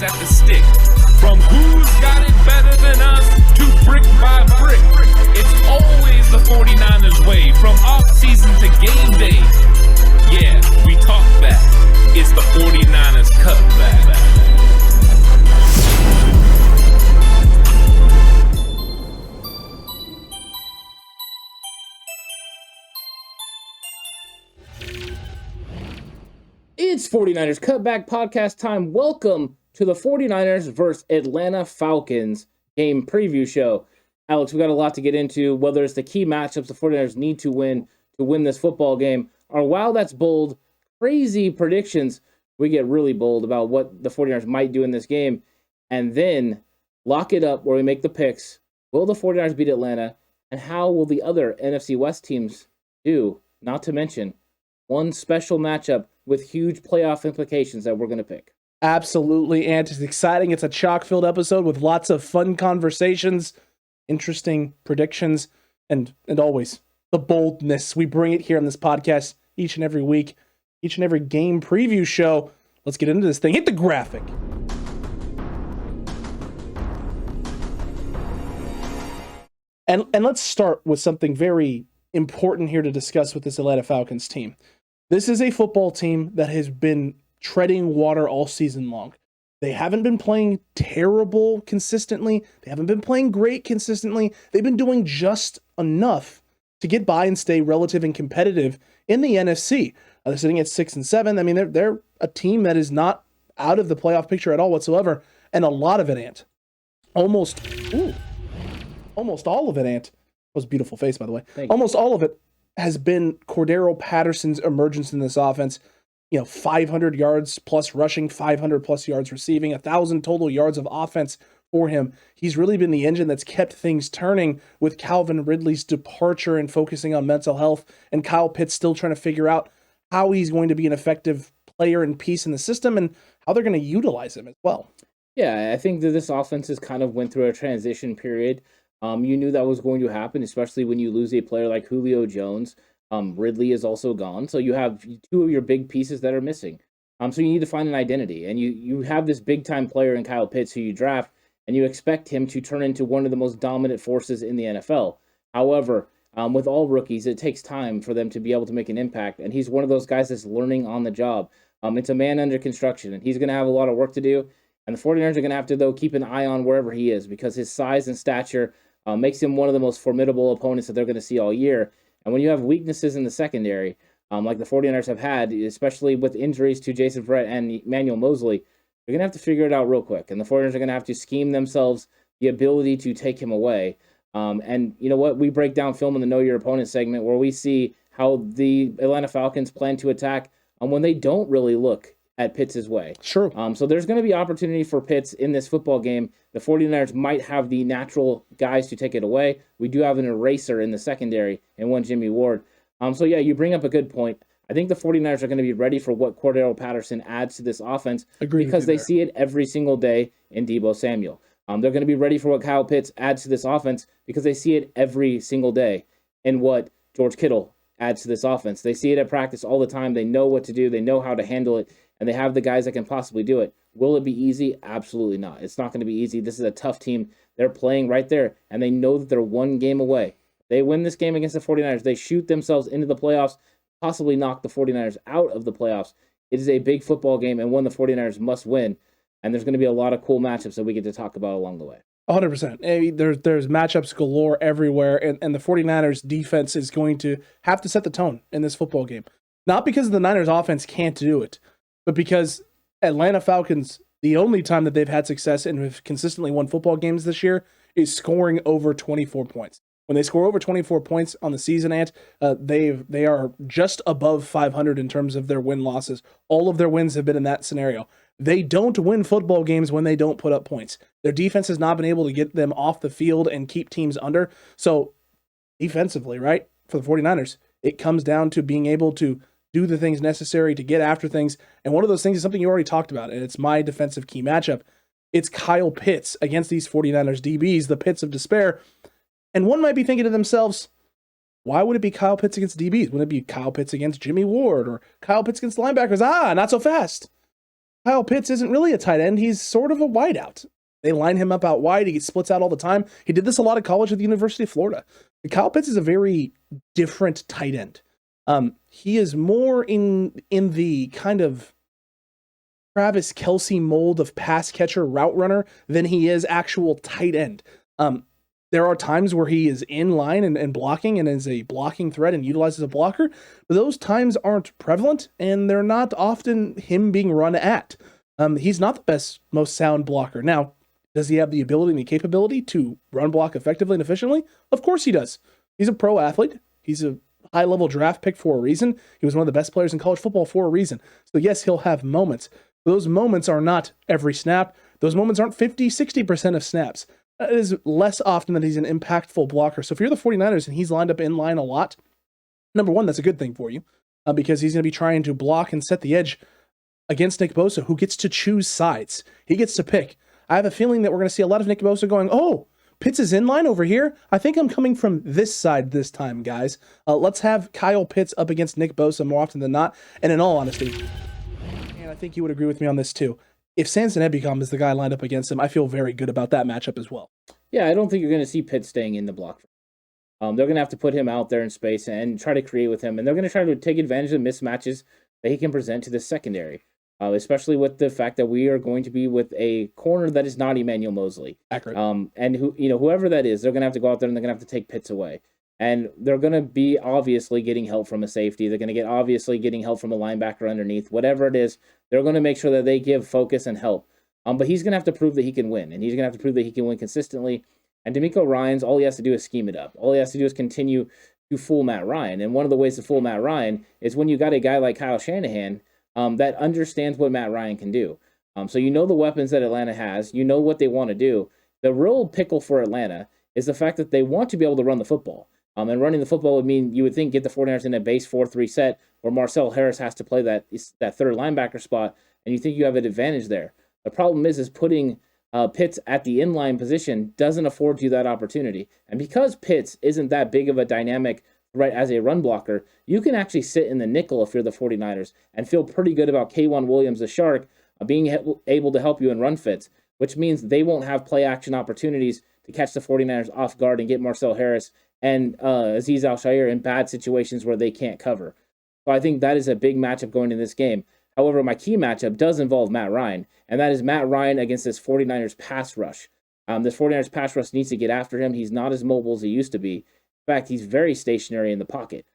always at the stick. From who's got it better than us to brick by brick. It's always the 49ers way, from off-season to game day. Yeah, we talk back. It's the 49ers Cutback. It's 49ers Cutback Podcast time. Welcome to the 49ers versus Atlanta Falcons game preview show. Alex, we got a lot to get into, whether it's the key matchups the 49ers need to win this football game, or while that's bold, crazy predictions, we get really bold about what the 49ers might do in this game, and then lock it up where we make the picks. Will the 49ers beat Atlanta, and how will the other NFC West teams do? Not to mention one special matchup with huge playoff implications that we're going to pick. Absolutely, and it's exciting. It's a chock-filled episode with lots of fun conversations, interesting predictions, and always the boldness. We bring it here on this podcast each and every week, each and every game preview show. Let's get into this thing. Hit the graphic. And let's start with something very important here to discuss with this Atlanta Falcons team. This is a football team that has been treading water all season long. They haven't been playing terrible consistently. They haven't been playing great consistently. They've been doing just enough to get by and stay relative and competitive in the NFC. They're sitting at 6-7. I mean, they're a team that is not out of the playoff picture at all whatsoever. And a lot of it, Ant. Almost all of it, Ant. That was a beautiful face, by the way. Almost all of it has been Cordero Patterson's emergence in this offense. 500 yards plus rushing, 500 plus yards receiving, 1,000 total yards of offense for him. He's really been the engine that's kept things turning with Calvin Ridley's departure and focusing on mental health, and Kyle Pitts still trying to figure out how he's going to be an effective player and piece in the system and how they're going to utilize him as well. Yeah, I think that this offense has kind of went through a transition period. You knew that was going to happen, especially when you lose a player like Julio Jones. Ridley is also gone, so you have two of your big pieces that are missing. So you need to find an identity, and you have this big-time player in Kyle Pitts who you draft, and you expect him to turn into one of the most dominant forces in the NFL. However, with all rookies, it takes time for them to be able to make an impact, and he's one of those guys that's learning on the job. It's a man under construction, and he's going to have a lot of work to do, and the 49ers are going to have to, though, keep an eye on wherever he is, because his size and stature makes him one of the most formidable opponents that they're going to see all year. And when you have weaknesses in the secondary, like the 49ers have had, especially with injuries to Jason Verrett and Emmanuel Mosley, you're going to have to figure it out real quick. And the 49ers are going to have to scheme themselves the ability to take him away. And you know what? We break down film in the Know Your Opponent segment where we see how the Atlanta Falcons plan to attack when they don't really look at Pitts' way. Sure. So there's going to be opportunity for Pitts in this football game. The 49ers might have the natural guys to take it away. We do have an eraser in the secondary and one Jimmy Ward. So yeah, you bring up a good point. I think the 49ers are going to be ready for what Cordero Patterson adds to this offense. Agreed because they see it every single day in Deebo Samuel. They're going to be ready for what Kyle Pitts adds to this offense because they see it every single day in what George Kittle adds to this offense. They see it at practice all the time. They know what to do. They know how to handle it. And they have the guys that can possibly do it. Will it be easy? Absolutely not. It's not going to be easy. This is a tough team. They're playing right there, and they know that they're one game away. They win this game against the 49ers. They shoot themselves into the playoffs, possibly knock the 49ers out of the playoffs. It is a big football game, and one the 49ers must win. And there's going to be a lot of cool matchups that we get to talk about along the way. 100%. There's matchups galore everywhere, and the 49ers defense is going to have to set the tone in this football game. Not because the Niners offense can't do it, but because Atlanta Falcons, the only time that they've had success and have consistently won football games this year is scoring over 24 points. When they score over 24 points on the season, Ant, they are just above 500 in terms of their win-losses. All of their wins have been in that scenario. They don't win football games when they don't put up points. Their defense has not been able to get them off the field and keep teams under. So defensively, right, for the 49ers, it comes down to being able to do the things necessary to get after things. And one of those things is something you already talked about, and it's my defensive key matchup. It's Kyle Pitts against these 49ers DBs, the pits of despair. And one might be thinking to themselves, why would it be Kyle Pitts against DBs? Wouldn't it be Kyle Pitts against Jimmy Ward or Kyle Pitts against linebackers? Not so fast. Kyle Pitts isn't really a tight end. He's sort of a wideout. They line him up out wide. He gets splits out all the time. He did this a lot at college at the University of Florida. Kyle Pitts is a very different tight end. He is more in the kind of Travis Kelce mold of pass catcher route runner than he is actual tight end. There are times where he is in line and blocking and is a blocking threat and utilizes a blocker, but those times aren't prevalent and they're not often him being run at. He's not the best, most sound blocker. Now, does he have the ability and the capability to run block effectively and efficiently? Of course he does. He's a pro athlete. He's a high-level draft pick for a reason. He was one of the best players in college football for a reason. So yes, he'll have moments. Those moments are not every snap. Those moments aren't 50, 60% of snaps. It is less often that he's an impactful blocker. So if you're the 49ers and he's lined up in line a lot, number one, that's a good thing for you because he's going to be trying to block and set the edge against Nick Bosa, who gets to choose sides. He gets to pick. I have a feeling that we're going to see a lot of Nick Bosa going, oh, Pitts is in line over here. I think I'm coming from this side this time, guys. Let's have Kyle Pitts up against Nick Bosa more often than not. And in all honesty, and I think you would agree with me on this too, if Samson Ebicom is the guy lined up against him, I feel very good about that matchup as well. Yeah, I don't think you're going to see Pitts staying in the block. They're going to have to put him out there in space and try to create with him. And they're going to try to take advantage of mismatches that he can present to the secondary. Especially with the fact that we are going to be with a corner that is not Emmanuel Mosley. Accurate. And whoever that is, they're going to have to go out there and they're going to have to take Pitts away. And they're going to be obviously getting help from a safety. They're going to get obviously getting help from a linebacker underneath. Whatever it is, they're going to make sure that they give focus and help. But he's going to have to prove that he can win. And he's going to have to prove that he can win consistently. And DeMeco Ryans, all he has to do is scheme it up. All he has to do is continue to fool Matt Ryan. And one of the ways to fool Matt Ryan is when you got a guy like Kyle Shanahan that understands what Matt Ryan can do. So you know the weapons that Atlanta has. You know what they want to do. The real pickle for Atlanta is the fact that they want to be able to run the football. And running the football would mean you would think get the 49ers in a base 4-3 set where Marcel Harris has to play that third linebacker spot, and you think you have an advantage there. The problem is putting Pitts at the inline position doesn't afford you that opportunity. And because Pitts isn't that big of a dynamic right as a run blocker, you can actually sit in the nickel if you're the 49ers and feel pretty good about K'Wan Williams, the shark, being able to help you in run fits, which means they won't have play action opportunities to catch the 49ers off guard and get Marcel Harris and Azeez Al-Shaair in bad situations where they can't cover. So I think that is a big matchup going in this game. However, my key matchup does involve Matt Ryan, and that is Matt Ryan against this 49ers pass rush. This 49ers pass rush needs to get after him. He's not as mobile as he used to be. In fact, he's very stationary in the pocket.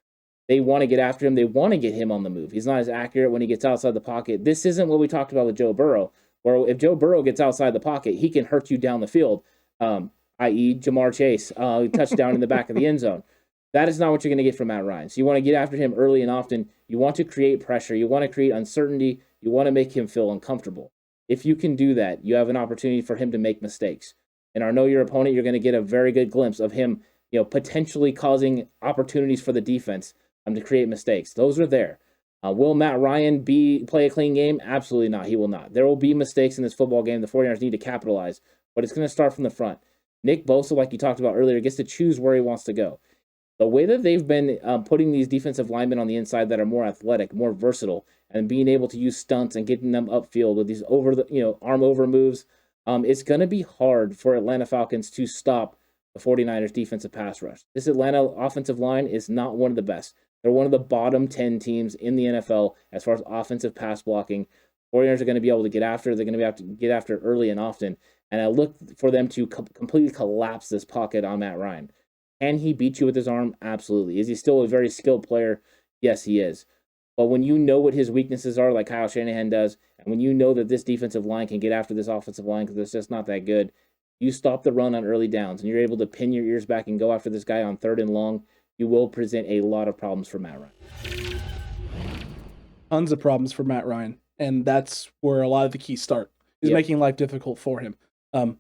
They want to get after him. They want to get him on the move. He's not as accurate when he gets outside the pocket. This isn't what we talked about with Joe Burrow, where if Joe Burrow gets outside the pocket, he can hurt you down the field, i.e. Jamar Chase, touchdown in the back of the end zone. That is not what you're going to get from Matt Ryan. So you want to get after him early and often. You want to create pressure. You want to create uncertainty. You want to make him feel uncomfortable. If you can do that, you have an opportunity for him to make mistakes. In our Know Your Opponent, you're going to get a very good glimpse of him, potentially causing opportunities for the defense to create mistakes. Those are there. Will Matt Ryan play a clean game? Absolutely not. He will not. There will be mistakes in this football game. The 49ers need to capitalize, but it's going to start from the front. Nick Bosa, like you talked about earlier, gets to choose where he wants to go. The way that they've been putting these defensive linemen on the inside that are more athletic, more versatile, and being able to use stunts and getting them upfield with these arm over moves, it's going to be hard for Atlanta Falcons to stop the 49ers defensive pass rush. This Atlanta offensive line is not one of the best. They're one of the bottom 10 teams in the NFL as far as offensive pass blocking. 49ers are going to be able to get after. They're going to be able to get after early and often. And I look for them to completely collapse this pocket on Matt Ryan. Can he beat you with his arm? Absolutely. Is he still a very skilled player? Yes, he is. But when you know what his weaknesses are, like Kyle Shanahan does, and when you know that this defensive line can get after this offensive line because it's just not that good, you stop the run on early downs and you're able to pin your ears back and go after this guy on 3rd and long, you will present a lot of problems for Matt Ryan. Tons of problems for Matt Ryan. And that's where a lot of the keys start, is making life difficult for him.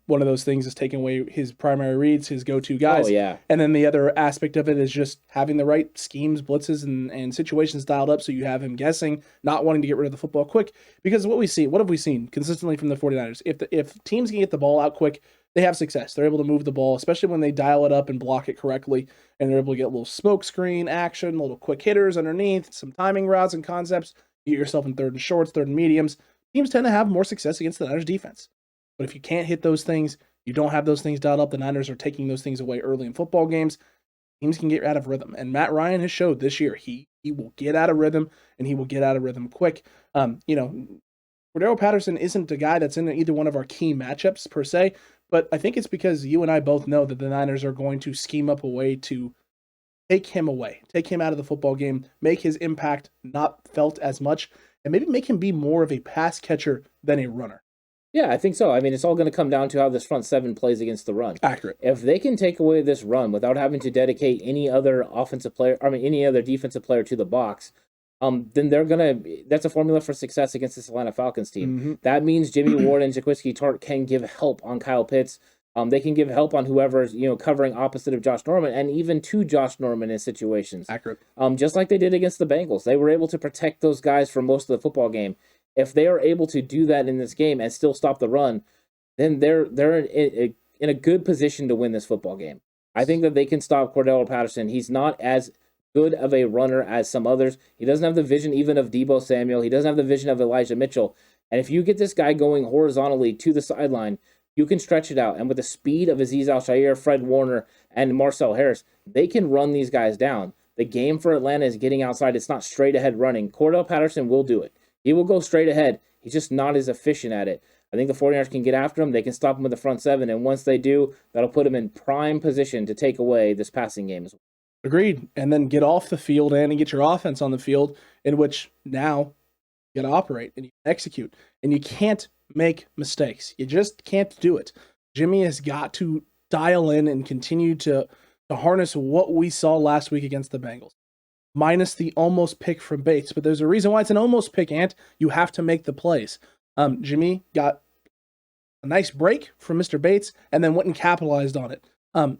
One of those things is taking away his primary reads, his go-to guys. Oh, yeah. And then the other aspect of it is just having the right schemes, blitzes, and situations dialed up so you have him guessing, not wanting to get rid of the football quick. Because what have we seen consistently from the 49ers? If teams can get the ball out quick, they have success. They're able to move the ball, especially when they dial it up and block it correctly, and they're able to get a little smoke screen action, little quick hitters underneath, some timing routes and concepts. You get yourself in 3rd and shorts, 3rd and mediums. teams tend to have more success against the Niners defense. But if you can't hit those things, you don't have those things dialed up, the Niners are taking those things away early in football games, teams can get out of rhythm. And Matt Ryan has showed this year he will get out of rhythm, and he will get out of rhythm quick. Cordero Patterson isn't a guy that's in either one of our key matchups per se, but I think it's because you and I both know that the Niners are going to scheme up a way to take him away, take him out of the football game, make his impact not felt as much, and maybe make him be more of a pass catcher than a runner. Yeah, I think so. I mean, it's all going to come down to how this front seven plays against the run. Accurate. If they can take away this run without having to dedicate any other any other defensive player to the box, then that's a formula for success against this Atlanta Falcons team. Mm-hmm. That means Jimmy Ward and Jaquiski Tartt can give help on Kyle Pitts. They can give help on whoever's, covering opposite of Josh Norman, and even to Josh Norman in situations. Accurate. Just like they did against the Bengals. They were able to protect those guys for most of the football game. If they are able to do that in this game and still stop the run, then they're in a good position to win this football game. I think that they can stop Cordero Patterson. He's not as good of a runner as some others. He doesn't have the vision even of Deebo Samuel. He doesn't have the vision of Elijah Mitchell. And if you get this guy going horizontally to the sideline, you can stretch it out. And with the speed of Azeez Al-Shaair, Fred Warner, and Marcel Harris, they can run these guys down. The game for Atlanta is getting outside. It's not straight ahead running. Cordell Patterson will do it. He will go straight ahead. He's just not as efficient at it. I think the 49ers can get after him. They can stop him with the front seven. And once they do, that'll put him in prime position to take away this passing game as well. Agreed. And then get off the field and get your offense on the field, in which now you got to operate and you execute. And you can't make mistakes. You just can't do it. Jimmy has got to dial in and continue to harness what we saw last week against the Bengals. Minus the almost pick from Bates. But there's a reason why it's an almost pick, Ant. You have to make the plays. Jimmy got a nice break from Mr. Bates and then went and capitalized on it.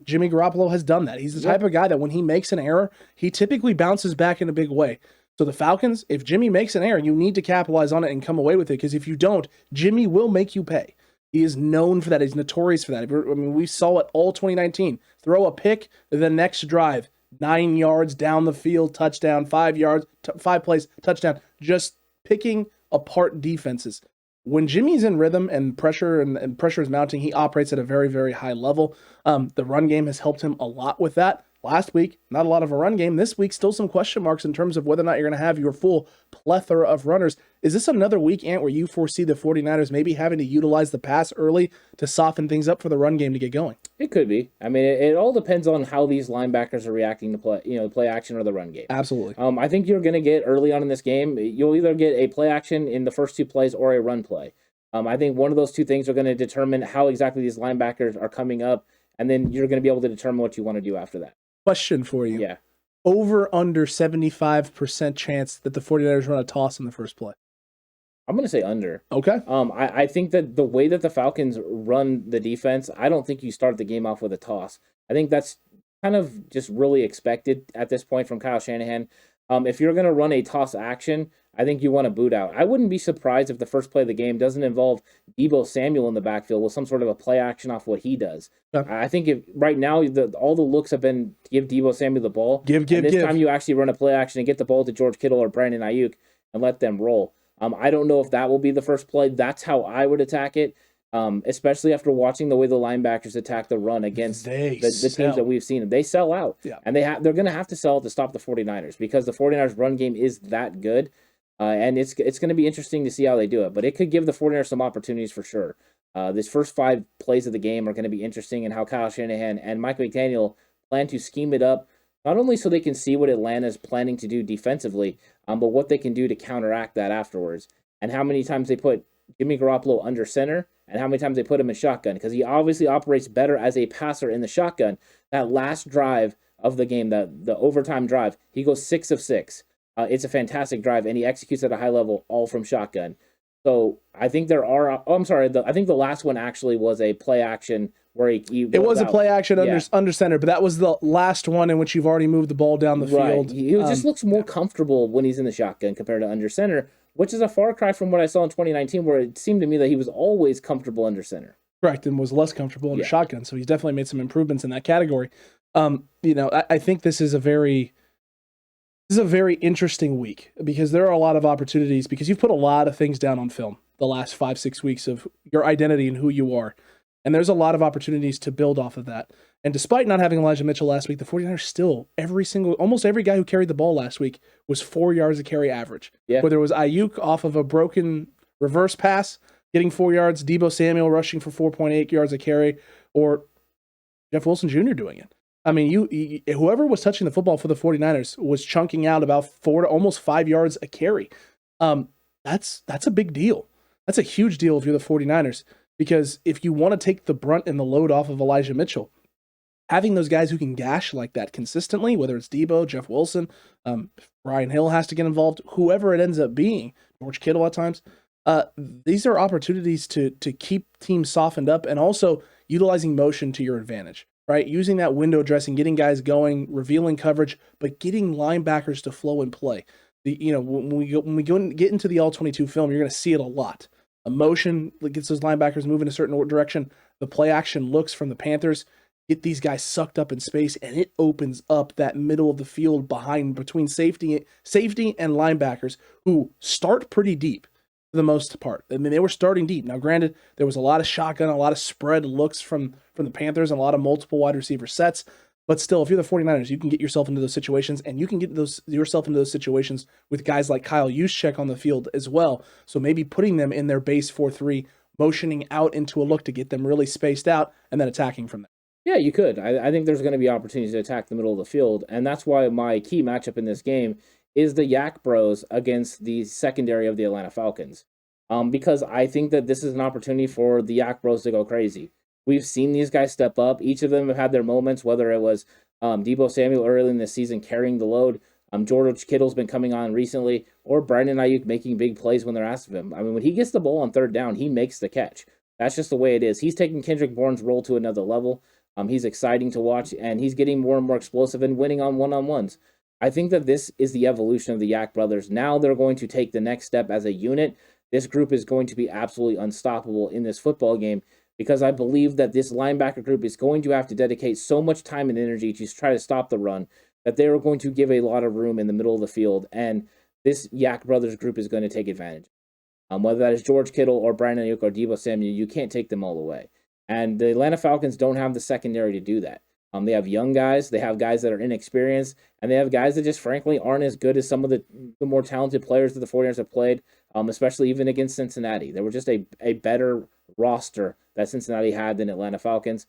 Jimmy Garoppolo has done that. He's the type of guy that when he makes an error, he typically bounces back in a big way. So the Falcons, if Jimmy makes an error, you need to capitalize on it and come away with it, because if you don't, Jimmy will make you pay. He is known for that. He's notorious for that. I mean, we saw it all 2019. Throw a pick, the next drive, 9 yards down the field, touchdown, 5 yards, 5 plays, touchdown, just picking apart defenses. When Jimmy's in rhythm and pressure and pressure is mounting, he operates at a very, very high level. The run game has helped him a lot with that. Last week, not a lot of a run game. This week, still some question marks in terms of whether or not you're going to have your full plethora of runners. Is this another week, Ant, where you foresee the 49ers maybe having to utilize the pass early to soften things up for the run game to get going? It could be. I mean, it all depends on how these linebackers are reacting to play action or the run game. Absolutely. I think you're going to get early on in this game, you'll either get a play action in the first 2 plays or a run play. I think one of those 2 things are going to determine how exactly these linebackers are coming up, and then you're going to be able to determine what you want to do after that. Question for you. Yeah. Over under 75% chance that the 49ers run a toss in the first play. I'm going to say under. Okay. I think that the way that the Falcons run the defense, I don't think you start the game off with a toss. I think that's kind of just really expected at this point from Kyle Shanahan. If you're going to run a toss action, I think you want to boot out. I wouldn't be surprised if the first play of the game doesn't involve Deebo Samuel in the backfield with some sort of a play action off what he does. Okay. I think if right now all the looks have been to give Deebo Samuel the ball. This time you actually run a play action and get the ball to George Kittle or Brandon Ayuk and let them roll. I don't know if that will be the first play. That's how I would attack it, especially after watching the way the linebackers attack the run against the teams that we've seen. They sell out, and they're going to have to sell out to stop the 49ers because the 49ers run game is that good. And it's going to be interesting to see how they do it. But it could give the 49ers some opportunities for sure. These first 5 plays of the game are going to be interesting, and how Kyle Shanahan and Mike McDaniel plan to scheme it up, not only so they can see what Atlanta's planning to do defensively, but what they can do to counteract that afterwards. And how many times they put Jimmy Garoppolo under center, and how many times they put him in shotgun, because he obviously operates better as a passer in the shotgun. That last drive of the game, the overtime drive, he goes 6 of 6. It's a fantastic drive, and he executes at a high level, all from shotgun. So I think there are. I think the last one actually was a play action where he it was a play action under center, but that was the last one in which you've already moved the ball down the field. He just looks more comfortable when he's in the shotgun compared to under center, which is a far cry from what I saw in 2019, where it seemed to me that he was always comfortable under center. Correct, and was less comfortable under shotgun. So he's definitely made some improvements in that category. I think this is a very interesting week because there are a lot of opportunities, because you've put a lot of things down on film. the last 5-6 weeks of your identity and who you are. And there's a lot of opportunities to build off of that. And despite not having Elijah Mitchell last week, the 49ers still, almost every guy who carried the ball last week was 4 yards a carry average. Yeah. Whether it was Ayuk off of a broken reverse pass, getting 4 yards, Deebo Samuel rushing for 4.8 yards a carry, or Jeff Wilson Jr. doing it. I mean, whoever was touching the football for the 49ers was chunking out about 4 to almost 5 yards a carry. That's a big deal. That's a huge deal if you're the 49ers, because if you want to take the brunt and the load off of Elijah Mitchell, having those guys who can gash like that consistently, whether it's Deebo, Jeff Wilson, Brian Hill has to get involved, whoever it ends up being, George Kittle at times, these are opportunities to keep teams softened up and also utilizing motion to your advantage, right? Using that window dressing, getting guys going, revealing coverage, but getting linebackers to flow and play. When we get into the all-22 film, you're going to see it a lot. A motion that gets those linebackers moving a certain direction. The play action looks from the Panthers get these guys sucked up in space, and it opens up that middle of the field between safety and linebackers who start pretty deep for the most part. I mean, they were starting deep. Now, granted, there was a lot of shotgun, a lot of spread looks from the Panthers, and a lot of multiple wide receiver sets. But still, if you're the 49ers, you can get yourself into those situations, and you can get yourself into those situations with guys like Kyle Juszczyk on the field as well. So maybe putting them in their base 4-3, motioning out into a look to get them really spaced out, and then attacking from there. Yeah, you could. I think there's going to be opportunities to attack the middle of the field, and that's why my key matchup in this game is the Yak Bros against the secondary of the Atlanta Falcons. Because I think that this is an opportunity for the Yak Bros to go crazy. We've seen these guys step up. Each of them have had their moments, whether it was Deebo Samuel early in the season carrying the load, George Kittle's been coming on recently, or Brandon Ayuk making big plays when they're asked of him. I mean, when he gets the ball on third down, he makes the catch. That's just the way it is. He's taking Kendrick Bourne's role to another level. He's exciting to watch, and he's getting more and more explosive and winning on one-on-ones. I think that this is the evolution of the Yak brothers. Now they're going to take the next step as a unit. This group is going to be absolutely unstoppable in this football game, because I believe that this linebacker group is going to have to dedicate so much time and energy to try to stop the run that they are going to give a lot of room in the middle of the field, and this Yak Brothers group is going to take advantage. Whether that is George Kittle or Brandon Ayuk or Deebo Samuel, you can't take them all away. And the Atlanta Falcons don't have the secondary to do that. They have young guys, they have guys that are inexperienced, and they have guys that just frankly aren't as good as some of the more talented players that the 49ers have played, especially even against Cincinnati. They were just a better roster that Cincinnati had than Atlanta Falcons.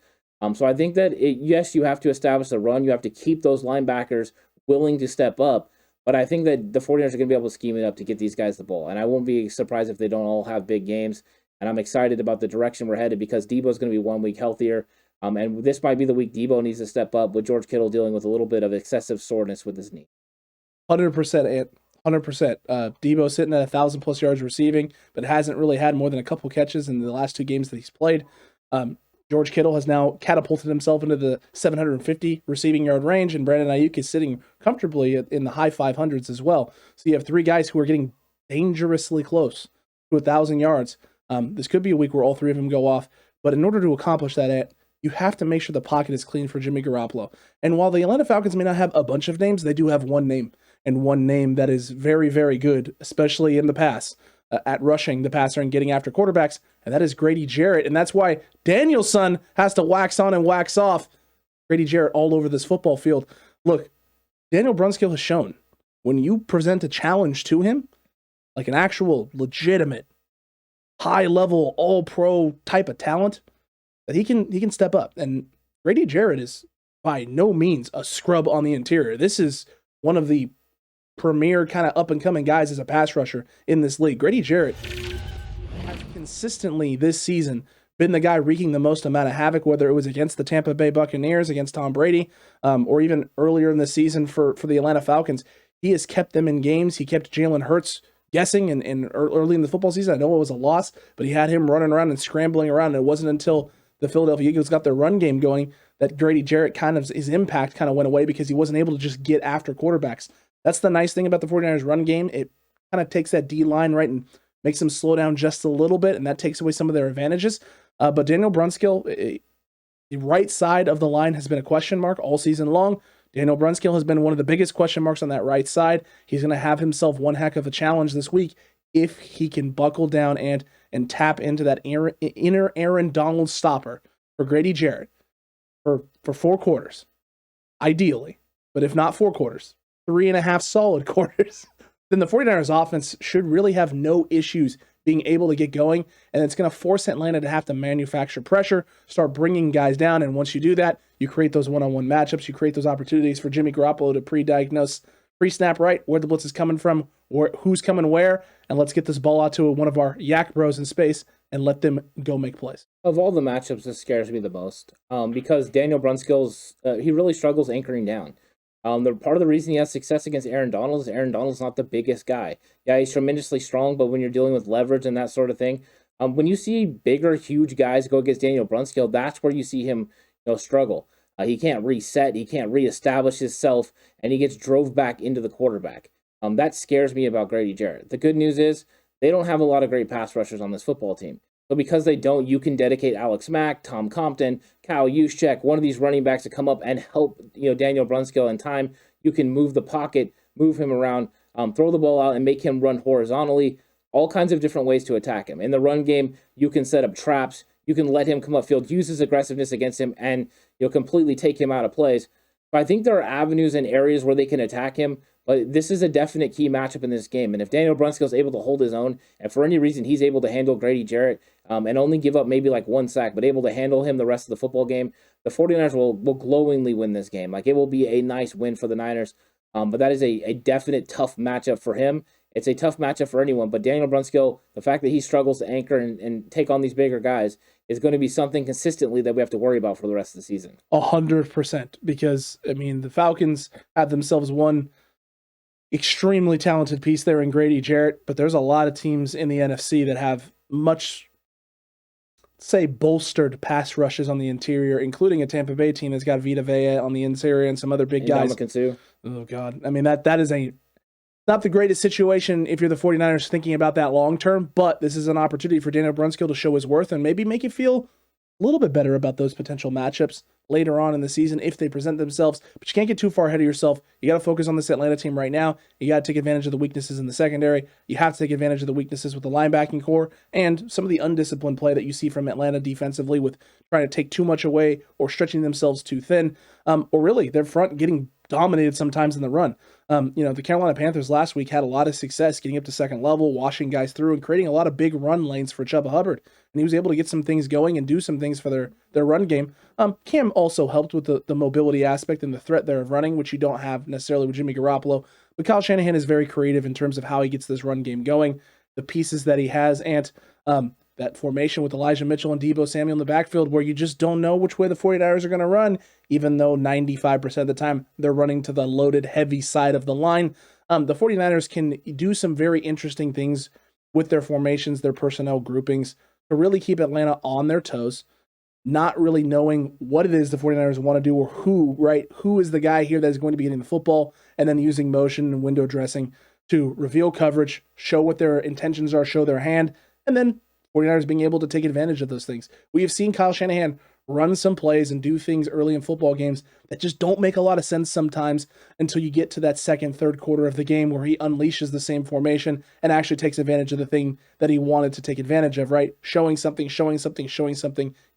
So I think that, yes, you have to establish the run. You have to keep those linebackers willing to step up. But I think that the 49ers are going to be able to scheme it up to get these guys the ball. And I won't be surprised if they don't all have big games. And I'm excited about the direction we're headed, because Deebo's going to be 1 week healthier. And this might be the week Deebo needs to step up, with George Kittle dealing with a little bit of excessive soreness with his knee. 100%, Ant. 100%. Deebo sitting at 1,000+ yards receiving, but hasn't really had more than a couple catches in the last 2 games that he's played. George Kittle has now catapulted himself into the 750 receiving yard range, and Brandon Ayuk is sitting comfortably in the high 500s as well. So you have 3 guys who are getting dangerously close to 1,000 yards. This could be a week where all 3 of them go off, but in order to accomplish that, Ant, you have to make sure the pocket is clean for Jimmy Garoppolo. And while the Atlanta Falcons may not have a bunch of names, they do have one name, and one name that is very, very good, especially in the pass, at rushing the passer and getting after quarterbacks, and that is Grady Jarrett. And that's why Danielson has to wax on and wax off Grady Jarrett all over this football field. Look, Daniel Brunskill has shown when you present a challenge to him, like an actual legitimate high-level all-pro type of talent, that he can step up. And Grady Jarrett is by no means a scrub on the interior. This is one of the premier kind of up-and-coming guys as a pass rusher in this league. Grady Jarrett has consistently this season been the guy wreaking the most amount of havoc, whether it was against the Tampa Bay Buccaneers, against Tom Brady, or even earlier in the season for the Atlanta Falcons. He has kept them in games. He kept Jalen Hurts guessing in early in the football season. I know it was a loss, but he had him running around and scrambling around, and it wasn't until the Philadelphia Eagles got their run game going that Grady Jarrett his impact kind of went away, because he wasn't able to just get after quarterbacks. That's the nice thing about the 49ers run game. It kind of takes that D-line, right, and makes them slow down just a little bit, and that takes away some of their advantages. But Daniel Brunskill, the right side of the line has been a question mark all season long. Daniel Brunskill has been one of the biggest question marks on that right side. He's going to have himself one heck of a challenge this week if he can buckle down and and tap into that inner Aaron Donald stopper for Grady Jarrett for 4 quarters, ideally, but if not 4 quarters, 3.5 solid quarters, then the 49ers offense should really have no issues being able to get going, and it's going to force Atlanta to have to manufacture pressure, start bringing guys down, and once you do that, you create those one-on-one matchups, you create those opportunities for Jimmy Garoppolo to pre-diagnose, pre-snap right, where the blitz is coming from, who's coming where, and let's get this ball out to one of our yak bros in space and let them go make plays. Of all the matchups, this scares me the most because Daniel Brunskill's, he really struggles anchoring down. Part of the reason he has success against Aaron Donald is Aaron Donald's not the biggest guy. Yeah, he's tremendously strong, but when you're dealing with leverage and that sort of thing, when you see bigger, huge guys go against Daniel Brunskill, that's where you see him struggle. He can't reset, he can't reestablish himself, and he gets drove back into the quarterback. That scares me about Grady Jarrett. The good news is they don't have a lot of great pass rushers on this football team. So because they don't, you can dedicate Alex Mack, Tom Compton, Kyle Juszczyk, one of these running backs to come up and help Daniel Brunskill in time. You can move the pocket, move him around, throw the ball out and make him run horizontally. All kinds of different ways to attack him. In the run game, you can set up traps. You can let him come upfield, use his aggressiveness against him, and completely take him out of plays. But I think there are avenues and areas where they can attack him. But this is a definite key matchup in this game. And if Daniel Brunskill is able to hold his own, and for any reason he's able to handle Grady Jarrett and only give up maybe like 1 sack, but able to handle him the rest of the football game, the 49ers will glowingly win this game. Like, it will be a nice win for the Niners. But that is a definite tough matchup for him. It's a tough matchup for anyone. But Daniel Brunskill, the fact that he struggles to anchor and take on these bigger guys is going to be something consistently that we have to worry about for the rest of the season. 100%. Because, I mean, the Falcons have themselves one extremely talented piece there in Grady Jarrett, but there's a lot of teams in the NFC that have much, say, bolstered pass rushes on the interior, including a Tampa Bay team that's got Vita Vea on the interior and some other big guys. Oh, God. I mean, that is not the greatest situation if you're the 49ers thinking about that long term, but this is an opportunity for Daniel Brunskill to show his worth and maybe make you feel a little bit better about those potential matchups later on in the season if they present themselves. But you can't get too far ahead of yourself. You got to focus on this Atlanta team right now. You got to take advantage of the weaknesses in the secondary. You have to take advantage of the weaknesses with the linebacking core and some of the undisciplined play that you see from Atlanta defensively with trying to take too much away or stretching themselves too thin, or really their front getting dominated sometimes in the run. The Carolina Panthers last week had a lot of success getting up to second level, washing guys through, and creating a lot of big run lanes for Chuba Hubbard. And he was able to get some things going and do some things for their run game. Cam also helped with the mobility aspect and the threat there of running, which you don't have necessarily with Jimmy Garoppolo. But Kyle Shanahan is very creative in terms of how he gets this run game going, the pieces that he has, and that formation with Elijah Mitchell and Deebo Samuel in the backfield where you just don't know which way the 49ers are going to run, even though 95% of the time they're running to the loaded, heavy side of the line. The 49ers can do some very interesting things with their formations, their personnel groupings, to really keep Atlanta on their toes, not really knowing what it is the 49ers want to do or who is the guy here that is going to be getting the football, and then using motion and window dressing to reveal coverage, show what their intentions are, show their hand, and then 49ers being able to take advantage of those things. We have seen Kyle Shanahan run some plays and do things early in football games that just don't make a lot of sense sometimes until you get to that second, third quarter of the game where he unleashes the same formation and actually takes advantage of the thing that he wanted to take advantage of, right? Showing something,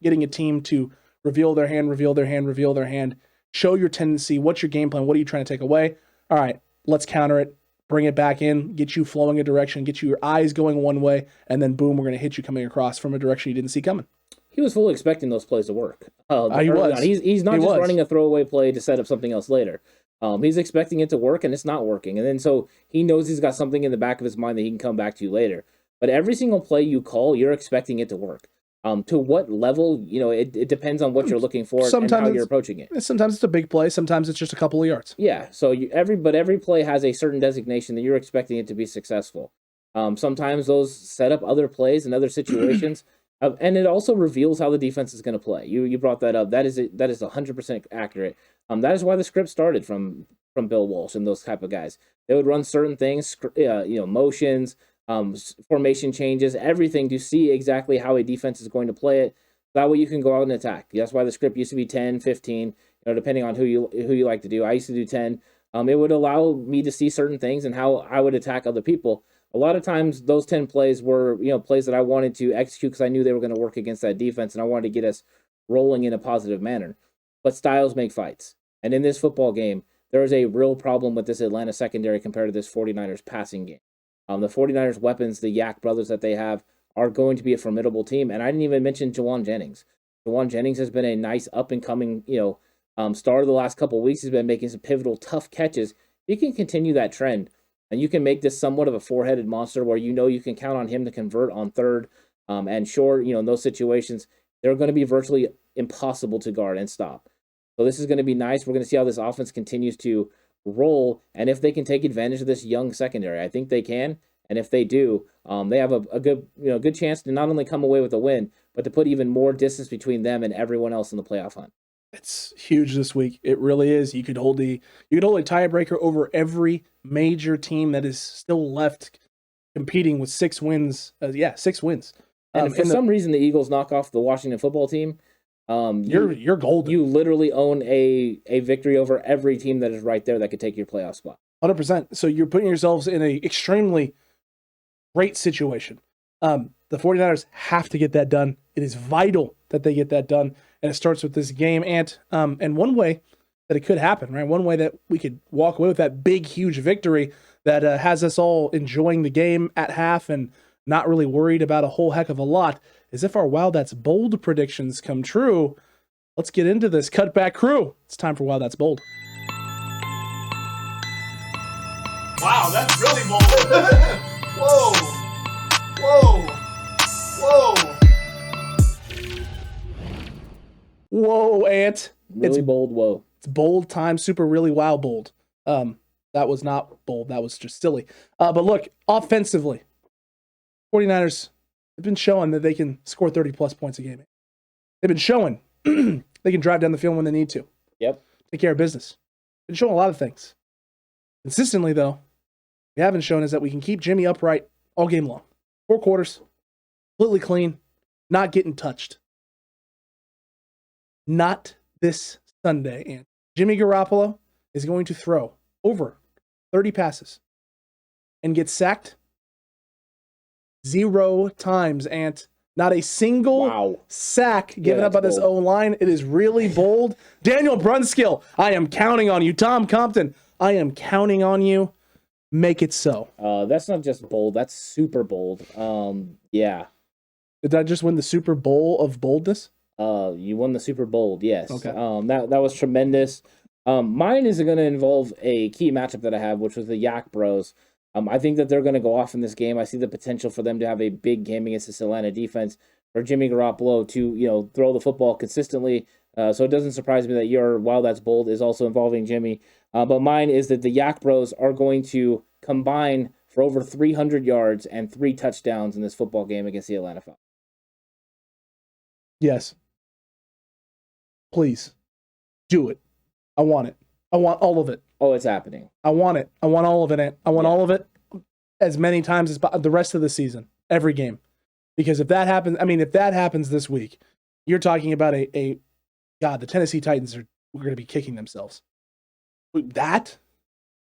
getting a team to reveal their hand, show your tendency, what's your game plan, what are you trying to take away? All right, let's counter it. Bring it back in, get you flowing a direction, get you your eyes going one way, and then boom, we're going to hit you coming across from a direction you didn't see coming. He was fully expecting those plays to work. He was. He's not just running a throwaway play to set up something else later. He's expecting it to work, and it's not working. And then so he knows he's got something in the back of his mind that he can come back to later. But every single play you call, you're expecting it to work. To what level, it depends on what you're looking for and how you're approaching it. Sometimes it's a big play. Sometimes it's just a couple of yards. Yeah, so every play has a certain designation that you're expecting it to be successful. Sometimes those set up other plays and other situations, and it also reveals how the defense is going to play. You brought that up. That is 100% accurate. That is why the script started from Bill Walsh and those type of guys. They would run certain things, motions, formation changes, everything to see exactly how a defense is going to play it. That way you can go out and attack. That's why the script used to be 10, 15, depending on who you like to do. I used to do 10. It would allow me to see certain things and how I would attack other people. a lot of times those 10 plays were, plays that I wanted to execute because I knew they were going to work against that defense and I wanted to get us rolling in a positive manner. But styles make fights. And in this football game, there is a real problem with this Atlanta secondary compared to this 49ers passing game. The 49ers weapons, the Yak brothers that they have, are going to be a formidable team. And I didn't even mention Jawan Jennings. Jawan Jennings has been a nice up-and-coming, star of the last couple of weeks. He's been making some pivotal, tough catches. You can continue that trend, and you can make this somewhat of a four-headed monster where you can count on him to convert on third. And sure, in those situations, they're going to be virtually impossible to guard and stop. So this is going to be nice. We're going to see how this offense continues to roll, and if they can take advantage of this young secondary. I think they can, and if they do, they have a good chance to not only come away with a win, but to put even more distance between them and everyone else in the playoff hunt. It's huge this week. It really is. You could hold a tiebreaker over every major team that is still left competing with 6 wins. 6 wins. And if for some reason the Eagles knock off the Washington football team, you're golden. You literally own a victory over every team that is right there that could take your playoff spot. 100%. So you're putting yourselves in a extremely great situation. The 49ers have to get that done. It is vital that they get that done. And it starts with this game, and one way that it could happen, right? One way that we could walk away with that big, huge victory that has us all enjoying the game at half and not really worried about a whole heck of a lot is if our Wow That's Bold predictions come true. Let's get into this. Cutback crew. It's time for Wow That's Bold. Wow, that's really bold. Whoa. Whoa, Ant. Really bold, whoa. It's bold time, super really wow bold. That was not bold. That was just silly. But look, offensively, 49ers have been showing that they can score 30-plus points a game. They've been showing they can drive down the field when they need to. Yep. Take care of business. Been showing a lot of things. Consistently, though, we haven't shown is that we can keep Jimmy upright all game long. 4 quarters, completely clean, not getting touched. Not this Sunday, and Jimmy Garoppolo is going to throw over 30 passes and get sacked 0 times, and not a single sack given up by this O-line. It is really bold. Daniel Brunskill, I am counting on you. Tom Compton, I am counting on you. Make it so. That's not just bold. That's super bold. Yeah. Did I just win the Super Bowl of boldness? You won the Super Bowl, yes. Okay. That was tremendous. Mine is going to involve a key matchup that I have, which was the Yak Bros. I think that they're going to go off in this game. I see the potential for them to have a big game against this Atlanta defense, for Jimmy Garoppolo to throw the football consistently. So it doesn't surprise me that your Wow That's Bold is also involving Jimmy. But mine is that the Yak Bros are going to combine for over 300 yards and 3 touchdowns in this football game against the Atlanta Falcons. Yes. Please. Do it. I want it. I want all of it. Oh, it's happening. I want it. I want all of it. I want all of it as many times as the rest of the season, every game. Because if that happens this week, you're talking about the Tennessee Titans are going to be kicking themselves. That's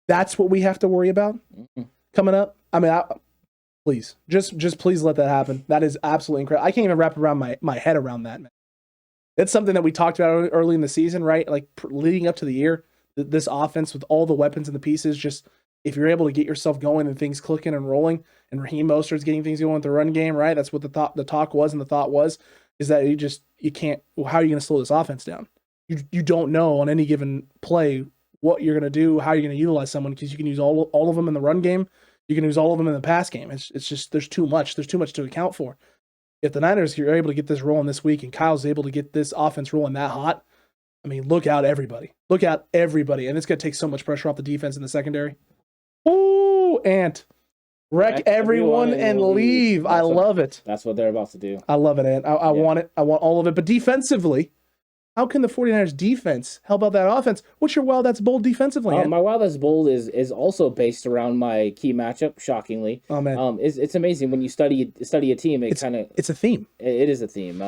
what we have to worry about coming up. Please, just please let that happen. That is absolutely incredible. I can't even wrap around my head around that, man. It's something that we talked about early in the season, right? Like leading up to the year, this offense with all the weapons and the pieces, just if you're able to get yourself going and things clicking and rolling, and Raheem Mostert's getting things going with the run game, right? That's what the talk was, and the thought was, is that you can't. Well, how are you going to slow this offense down? You don't know on any given play what you're going to do, how you're going to utilize someone, because you can use all of them in the run game. You can use all of them in the pass game. It's just there's too much. There's too much to account for. If the Niners are able to get this rolling this week and Kyle's able to get this offense rolling that hot, look out, everybody. Look out, everybody. And it's going to take so much pressure off the defense in the secondary. Ooh, Ant. Wreck everyone and leave. I love it. That's what they're about to do. I love it, Ant. I want it. I want all of it. But defensively, how can the 49ers defense help out that offense? What's your Wow That's Bold defensively, Ant? My Wow That's Bold is also based around my key matchup, shockingly. Oh, man. It's amazing when you study a team. It's a theme. It is a theme.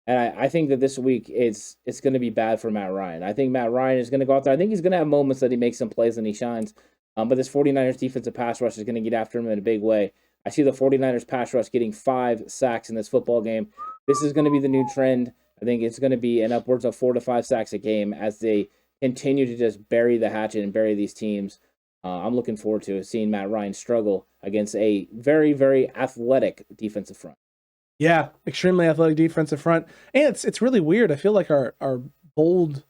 And I think that this week it's going to be bad for Matt Ryan. I think Matt Ryan is going to go out there. I think he's going to have moments that he makes some plays and he shines. But this 49ers defensive pass rush is going to get after him in a big way. I see the 49ers pass rush getting 5 sacks in this football game. This is going to be the new trend. I think it's going to be an upwards of 4 to 5 sacks a game as they continue to just bury the hatchet and bury these teams. I'm looking forward to seeing Matt Ryan struggle against a very, very athletic defensive front. Yeah, extremely athletic defensive front. And it's really weird. I feel like our bold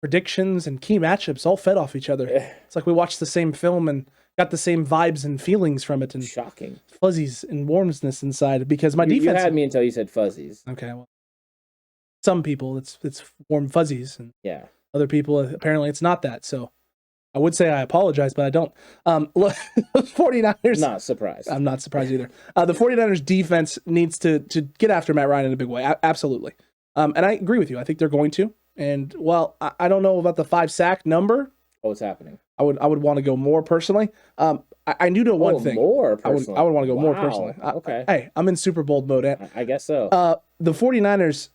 predictions and key matchups all fed off each other. It's like we watched the same film and got the same vibes and feelings from it. And shocking. Fuzzies and warmness inside because my defense... You had me until you said fuzzies. Okay, well, some people, it's warm fuzzies. And yeah. Other people, apparently it's not that. So I would say I apologize, but I don't. Look, the 49ers... Not surprised. I'm not surprised either. The 49ers defense needs to get after Matt Ryan in a big way. Absolutely. And I agree with you. I think they're going to. And while I don't know about the 5 sack number... What's happening? I would want to go more personally. I do know one thing. More personally. I would want to go more personally. Okay. Hey, I'm in super bold mode. I guess so. The 49ers,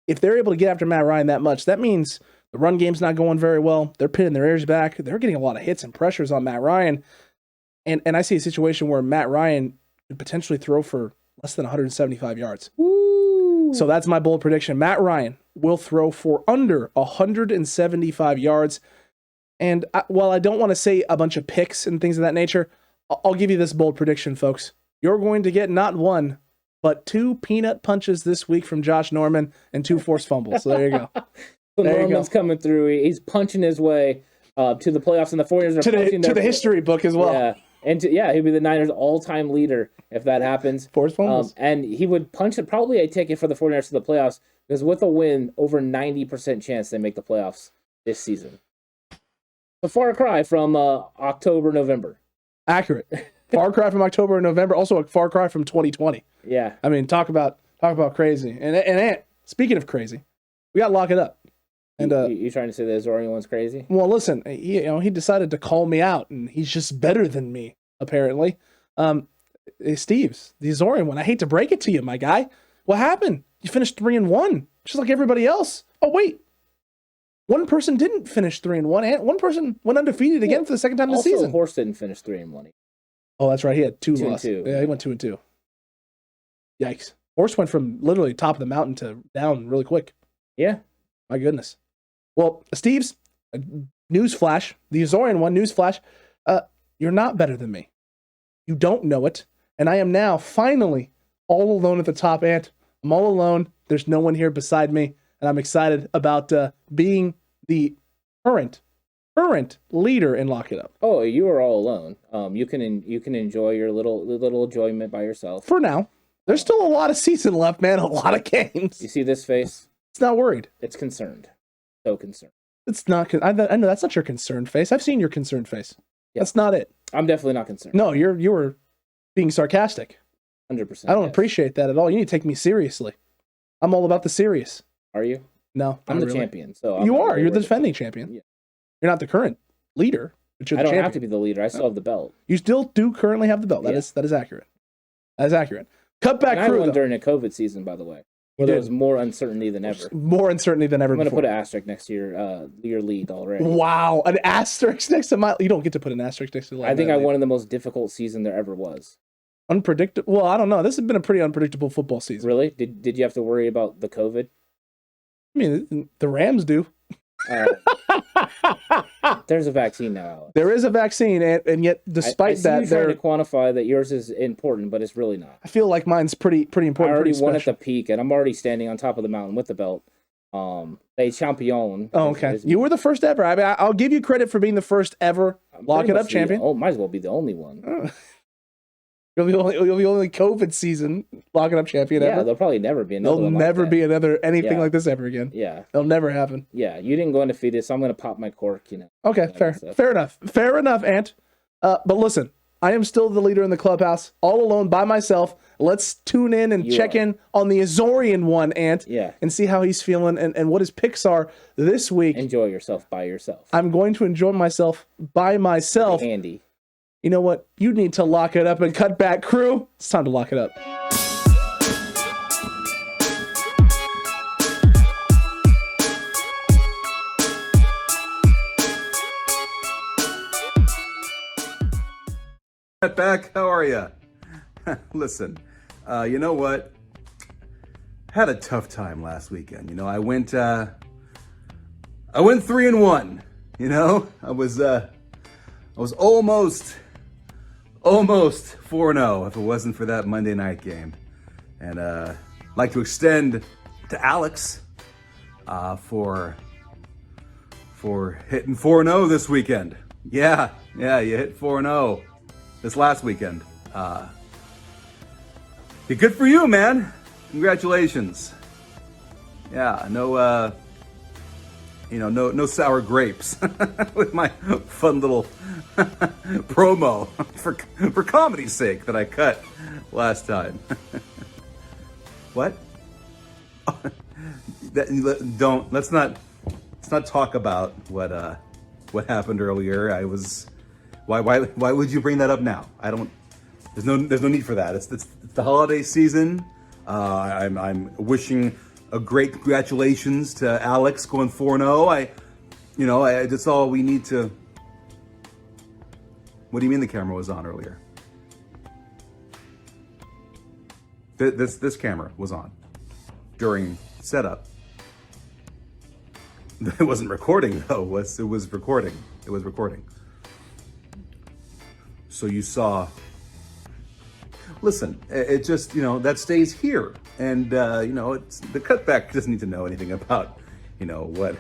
if they're able to get after Matt Ryan that much, that means the run game's not going very well. They're pinning their ears back. They're getting a lot of hits and pressures on Matt Ryan. And I see a situation where Matt Ryan could potentially throw for less than 175 yards. Woo. So that's my bold prediction. Matt Ryan will throw for under 175 yards. And while I don't want to say a bunch of picks and things of that nature, I'll give you this bold prediction, folks. You're going to get not 1, but 2 peanut punches this week from Josh Norman and 2 forced fumbles. So there you go. So Norman's coming through. He's punching his way to the playoffs, and the 49ers are to the history book as well. Yeah, and he'll be the Niners' all-time leader if that happens. Forced fumbles. And he would punch it probably a ticket for the 49ers to the playoffs because with a win, over 90% chance they make the playoffs this season. A far cry from October, November. Accurate. Far cry from October and November. Also a far cry from 2020. Yeah. I mean, talk about crazy. And Ant, speaking of crazy, we got to lock it up. And you trying to say the Azorean One's crazy? Well, listen, he decided to call me out, and he's just better than me apparently. Steve's the Azorean One. I hate to break it to you, my guy. What happened? You finished 3-1, just like everybody else. Oh wait. One person didn't finish 3-1, and one person went undefeated again for the second time this season. Horse didn't finish 3-1. Oh, that's right. He had 2 2-2. losses. Yeah, he went 2-2. Yikes! Horse went from literally top of the mountain to down really quick. Yeah. My goodness. Well, Steve's newsflash, the Azorean One newsflash. You're not better than me. You don't know it, and I am now finally all alone at the top. Ant, I'm all alone. There's no one here beside me. And I'm excited about being the current leader in Lock It Up. Oh, you are all alone. You can enjoy your little enjoyment by yourself. For now. There's still a lot of season left, man. A lot of games. You see this face? It's not worried. It's concerned. So concerned. It's not. I know that's not your concerned face. I've seen your concerned face. Yeah. That's not it. I'm definitely not concerned. No, you were being sarcastic. 100%. I don't appreciate that at all. You need to take me seriously. I'm all about the serious. Are you? No, I'm the really. Champion. So you are. You're the defending champion. Yeah. You're not the current leader, but you're the I don't champion. have to be the leader. I still have the belt. You still do currently have the belt. That is accurate. That is accurate. Cutback and crew. I won during a COVID season, by the way. Where there was more uncertainty than ever. More uncertainty than ever I'm going to before. put an asterisk next to your lead already. Wow, an asterisk next to my. You don't get to put an asterisk next to. I think I won in the most difficult season there ever was. Unpredictable. Well, I don't know. This has been a pretty unpredictable football season. Really? Did you have to worry about the COVID? I mean, the Rams do. There's a vaccine now, Alex. There is a vaccine, and yet, despite that, you're trying to quantify that yours is important, but it's really not. I feel like mine's pretty important. I already won at the peak, and I'm already standing on top of the mountain with the belt. A champion. Oh, okay. You were the first ever. I mean, I'll give you credit for being the first ever Lock It Up champion. Oh, might as well be the only one. You'll be the only COVID season Lock It Up champion ever. Yeah, there'll probably never be another. There'll never be another anything like this ever again. Yeah, it'll never happen. Yeah, you didn't go undefeated, so I'm gonna pop my cork. Okay, fair enough, Ant. But listen, I am still the leader in the clubhouse, all alone by myself. Let's tune in and check in on the Azorean One, Ant. Yeah, and see how he's feeling and what his picks are this week. Enjoy yourself by yourself. I'm going to enjoy myself by myself. Andy. You know what? You need to lock it up and cut back, crew. It's time to lock it up. Cutback. How are you? Listen, you know what? Had a tough time last weekend. You know, I went 3-1. You know, I was almost 4-0 if it wasn't for that Monday night game. And I'd like to extend to Alex for hitting 4-0 this weekend. Yeah, you hit 4-0 this last weekend. Good for you, man. Congratulations. Yeah, no sour grapes with my fun little promo for comedy's sake that I cut last time. What? Let's not talk about what happened earlier. Why would you bring that up now? There's no need for that. It's the holiday season. I'm wishing a great congratulations to Alex going 4-0. That's all we need to. What do you mean the camera was on earlier? This camera was on during setup. It wasn't recording though. It was recording. It was recording. So you saw. Listen, it just, that stays here. And, it's the Cutback doesn't need to know anything about, what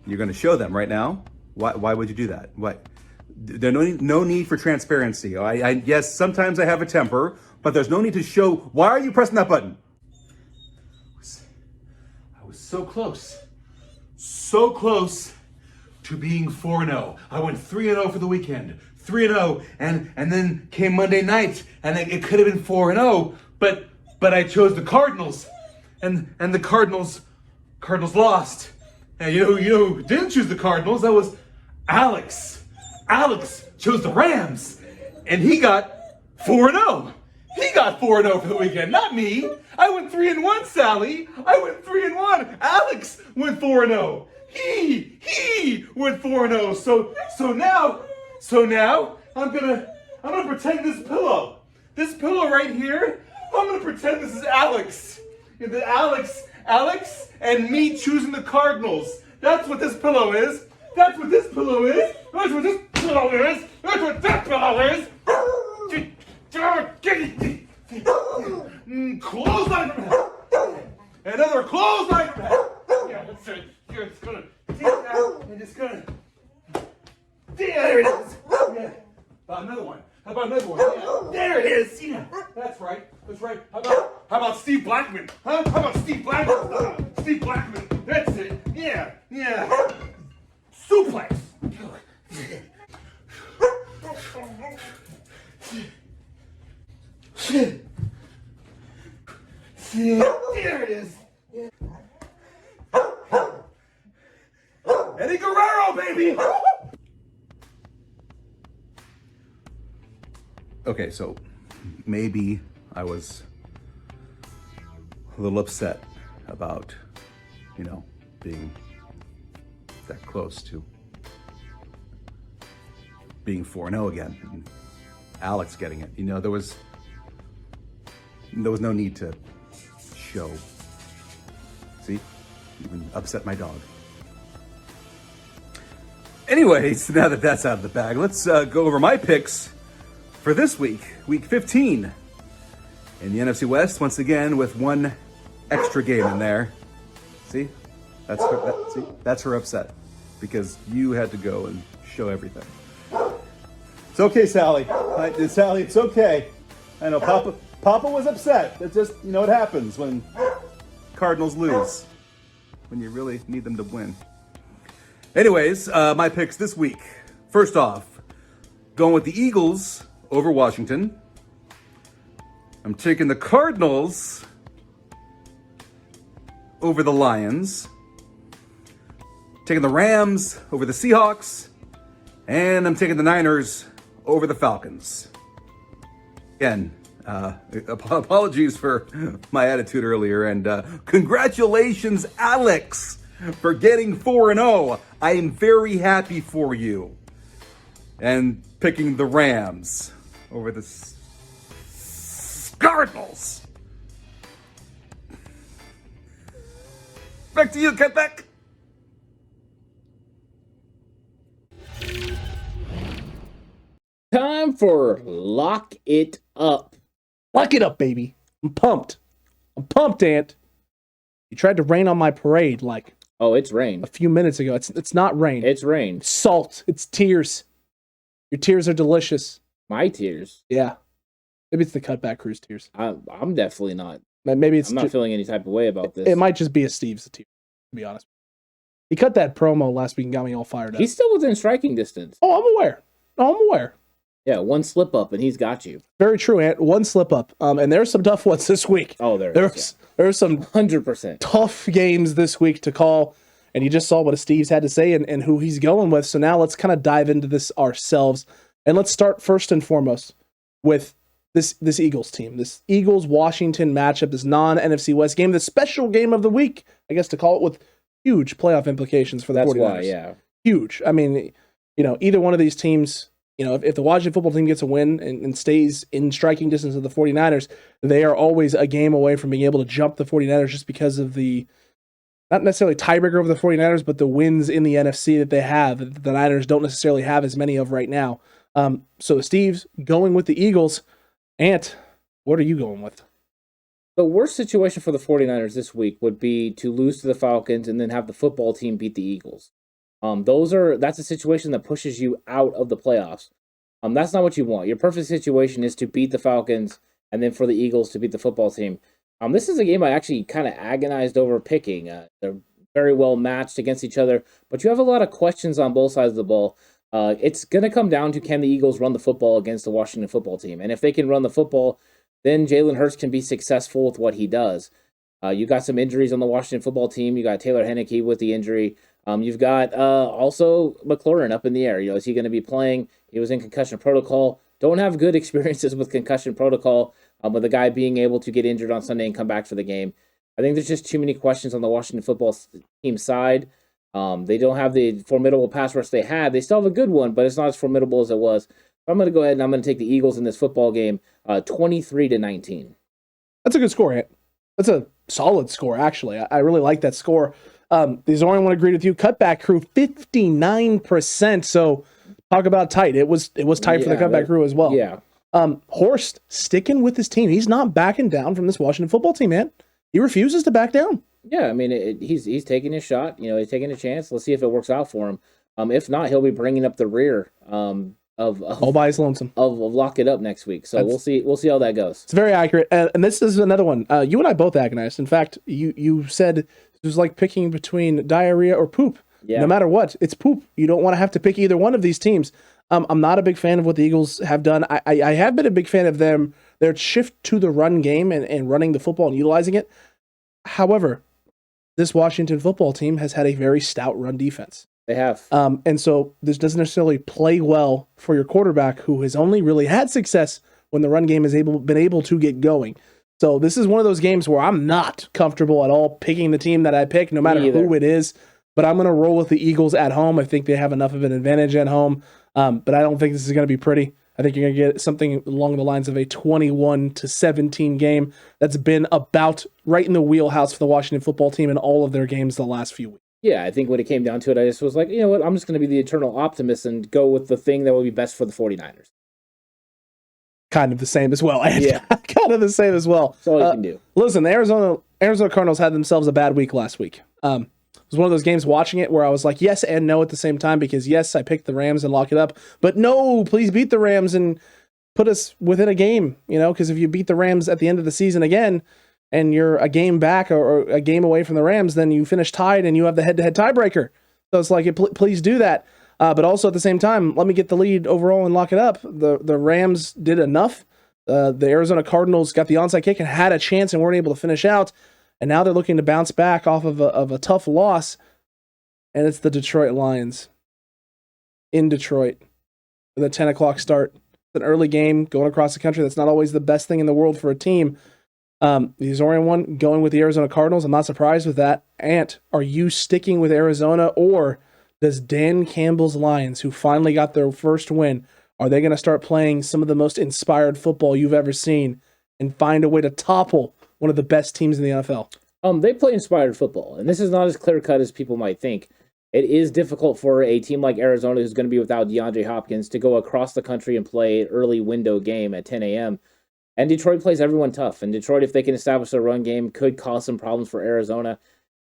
you're going to show them right now. Why would you do that? What? There's no need for transparency. Yes, sometimes I have a temper, but there's no need to show. Why are you pressing that button? I was so close to being 4-0. I went 3-0 for the weekend. 3-0, and then came Monday night, and it could have been 4-0, but I chose the Cardinals, and the Cardinals lost. And you know who didn't choose the Cardinals? That was Alex. Alex chose the Rams, and he got 4-0. He got 4-0 for the weekend, not me. I went 3-1, Sally. I went 3-1. Alex went 4-0. He went 4-0. So now I'm gonna pretend this pillow right here. I'm gonna pretend this is Alex. And that Alex and me choosing the Cardinals. That's what this pillow is. That's what this pillow is. That's what this pillow is. That's what that pillow is. Clothesline from hell. Another clothesline from hell. Yeah, that's right. You're just gonna take that and just gonna. There it is. Yeah. How about another one? Yeah. There it is. Yeah. That's right. How about Steve Blackman? Huh? How about Steve Blackman? Steve Blackman. That's it. Yeah. Suplex. There it is. Eddie Guerrero, baby. Okay, so maybe I was a little upset about, being that close to being 4-0 again, and Alex getting it. There was no need to show. See, even upset my dog. Anyways, now that that's out of the bag, let's go over my picks for this week, week 15 in the NFC West, once again with one extra game in there. See, that's her upset because you had to go and show everything. It's okay, Sally. Sally, it's okay. I know Papa was upset. It's just, it happens when Cardinals lose, when you really need them to win. Anyways, my picks this week. First off, going with the Eagles over Washington. I'm taking the Cardinals over the Lions. Taking the Rams over the Seahawks. And I'm taking the Niners over the Falcons. Again, apologies for my attitude earlier, and congratulations, Alex, for getting 4-0. I am very happy for you. And picking the Rams. over the Cardinals. Back to you, Cutback. Time for Lock It Up. Lock it up, baby. I'm pumped. I'm pumped, Ant. You tried to rain on my parade like Oh, it's rain. a few minutes ago. It's not rain. It's rain. It's salt. It's tears. Your tears are delicious. My tears. Yeah. Maybe it's the Cutback Crew's tears. I'm definitely not. Maybe it's I'm not feeling any type of way about this. it might just be a Steve's tear, to be honest. He cut that promo last week and got me all fired up. He's still within striking distance. Oh, I'm aware. No, I'm aware. Yeah, one slip up and he's got you. Very true, Ant. One slip up. And there's some tough ones this week. Oh, there's some 100%. tough games this week to call. And you just saw what Steve's had to say and who he's going with. So now let's kind of dive into this ourselves. And let's start first and foremost with this Eagles team. This Eagles-Washington matchup, this non-NFC West game, the special game of the week, I guess to call it, with huge playoff implications for the 49ers. That's why, yeah. Huge. I mean, either one of these teams, if the Washington football team gets a win and stays in striking distance of the 49ers, they are always a game away from being able to jump the 49ers just because of the, not necessarily tiebreaker over the 49ers, but the wins in the NFC that they have, that the Niners don't necessarily have as many of right now. So Steve's going with the Eagles. Ant, what are you going with? The worst situation for the 49ers this week would be to lose to the Falcons and then have the football team beat the Eagles. That's a situation that pushes you out of the playoffs. That's not what you want. Your perfect situation is to beat the Falcons and then for the Eagles to beat the football team. This is a game I actually kind of agonized over picking. They're very well matched against each other, but you have a lot of questions on both sides of the ball. It's going to come down to, can the Eagles run the football against the Washington football team? And if they can run the football, then Jalen Hurts can be successful with what he does. You got some injuries on the Washington football team. You got Taylor Heineke with the injury. You've got also McLaurin up in the air. Is he going to be playing? He was in concussion protocol. Don't have good experiences with concussion protocol, with a guy being able to get injured on Sunday and come back for the game. I think there's just too many questions on the Washington football team side. They don't have the formidable pass rush they had. They still have a good one, but it's not as formidable as it was. So I'm going to go ahead and I'm going to take the Eagles in this football game, 23-19. That's a good score, Ant. That's a solid score, actually. I really like that score. The Azorean One agreed with you. Cutback Crew, 59%. So talk about tight. It was tight for the Cutback Crew as well. Yeah. Horst sticking with his team. He's not backing down from this Washington football team, man. He refuses to back down. Yeah, I mean, he's taking his shot. He's taking a chance. Let's see if it works out for him. If not, he'll be bringing up the rear of all by his lonesome of Lock It Up next week. So we'll see how that goes. It's very accurate. And this is another one. You and I both agonized. In fact, you said it was like picking between diarrhea or poop. Yeah. No matter what, it's poop. You don't want to have to pick either one of these teams. I'm not a big fan of what the Eagles have done. I have been a big fan of their shift to the run game and running the football and utilizing it. However, this Washington football team has had a very stout run defense. They have. And so this doesn't necessarily play well for your quarterback, who has only really had success when the run game has been able to get going. So this is one of those games where I'm not comfortable at all picking the team that I pick, no matter who it is. But I'm going to roll with the Eagles at home. I think they have enough of an advantage at home. But I don't think this is going to be pretty. I think you're going to get something along the lines of a 21-17 game that's been about right in the wheelhouse for the Washington football team in all of their games the last few weeks. Yeah, I think when it came down to it, I just was like, you know what, I'm just going to be the eternal optimist and go with the thing that will be best for the 49ers. Kind of the same as well. Yeah. Kind of the same as well. That's all you can do. Listen, the Arizona Cardinals had themselves a bad week last week. It was one of those games watching it where I was like, yes and no at the same time, because yes, I picked the Rams and lock it up, but no, please beat the Rams and put us within a game, because if you beat the Rams at the end of the season again, and you're a game back or a game away from the Rams, then you finish tied and you have the head-to-head tiebreaker. So it's like, please do that. But also at the same time, let me get the lead overall and lock it up. The Rams did enough. The Arizona Cardinals got the onside kick and had a chance and weren't able to finish out. And now they're looking to bounce back off of a tough loss. And it's the Detroit Lions in Detroit with a 10 o'clock start. It's an early game going across the country. That's not always the best thing in the world for a team. The Azorean One going with the Arizona Cardinals. I'm not surprised with that. Ant, are you sticking with Arizona, or does Dan Campbell's Lions, who finally got their first win Are they going to start playing some of the most inspired football you've ever seen and find a way to topple one of the best teams in the NFL? They play inspired football, and this is not as clear-cut as people might think. It is difficult for a team like Arizona, who's going to be without DeAndre Hopkins, to go across the country and play an early window game at 10 a.m. And Detroit plays everyone tough. And Detroit, if they can establish a run game, could cause some problems for Arizona.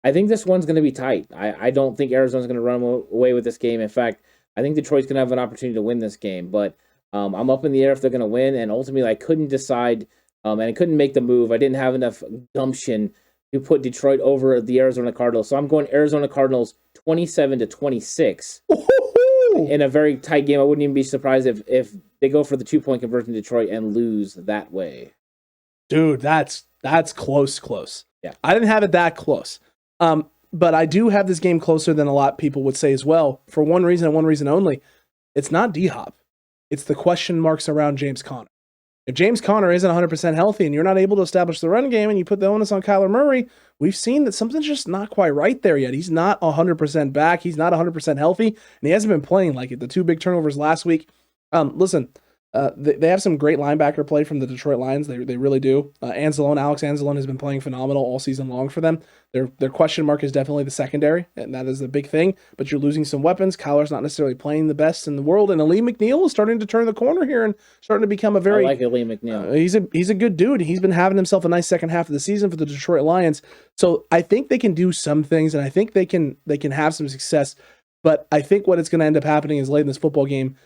I think this one's going to be tight. I don't think Arizona's going to run away with this game. In fact, I think Detroit's going to have an opportunity to win this game. But I'm up in the air if they're going to win. And ultimately, I couldn't decide, and I couldn't make the move. I didn't have enough gumption to put Detroit over the Arizona Cardinals. So I'm going Arizona Cardinals 27-26 in a very tight game. I wouldn't even be surprised if they go for the 2-point conversion to Detroit and lose that way. Dude, that's close. Yeah. I didn't have it that close. But I do have this game closer than a lot of people would say as well, for one reason and one reason only. It's not D-Hop. It's the question marks around James Conner. If James Conner isn't 100% healthy and you're not able to establish the run game and you put the onus on Kyler Murray, we've seen that something's just not quite right there yet. He's not 100% back. He's not 100% healthy, and he hasn't been playing like it. The 2 big turnovers last week. Listen, they have some great linebacker play from the Detroit Lions. They really do. Alex Anzalone has been playing phenomenal all season long for them. Their question mark is definitely the secondary, and that is the big thing. But you're losing some weapons. Kyler's not necessarily playing the best in the world, and Ali McNeil is starting to turn the corner here and starting to become a very. I like Ali McNeil. He's a good dude. He's been having himself a nice second half of the season for the Detroit Lions. So I think they can do some things, and I think they can have some success. But I think what it's going to end up happening is late in this football game,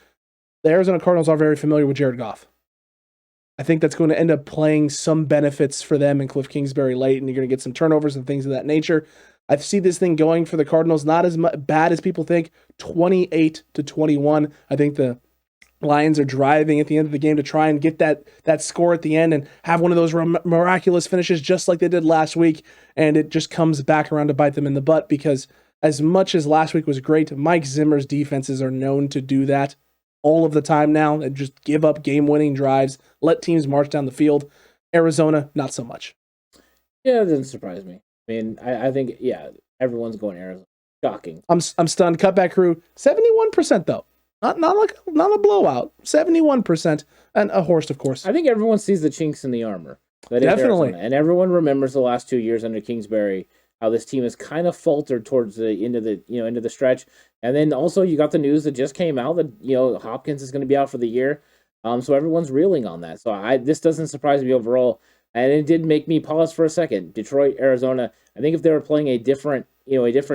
the Arizona Cardinals are very familiar with Jared Goff. I think that's going to end up playing some benefits for them and Cliff Kingsbury late, and you're going to get some turnovers and things of that nature. I see this thing going for the Cardinals not as bad as people think, 28-21. I think the Lions are driving at the end of the game to try and get that score at the end and have one of those miraculous finishes just like they did last week, and it just comes back around to bite them in the butt because as much as last week was great, Mike Zimmer's defenses are known to do that all of the time now and just give up game-winning drives, let teams march down the field. Arizona, not so much. Yeah, it doesn't surprise me. I mean, I think, everyone's going Arizona. Shocking. I'm stunned. Cutback crew, 71% though. Not a blowout. 71%. And a horse, of course. I think everyone sees the chinks in the armor. Definitely. Arizona. And everyone remembers the last 2 years under Kingsbury, how this team has kind of faltered towards the end of the stretch. And then also you got the news that just came out that Hopkins is going to be out for the year. So everyone's reeling on that. So this doesn't surprise me overall. And it did make me pause for a second. Detroit, Arizona. I think if they were playing a different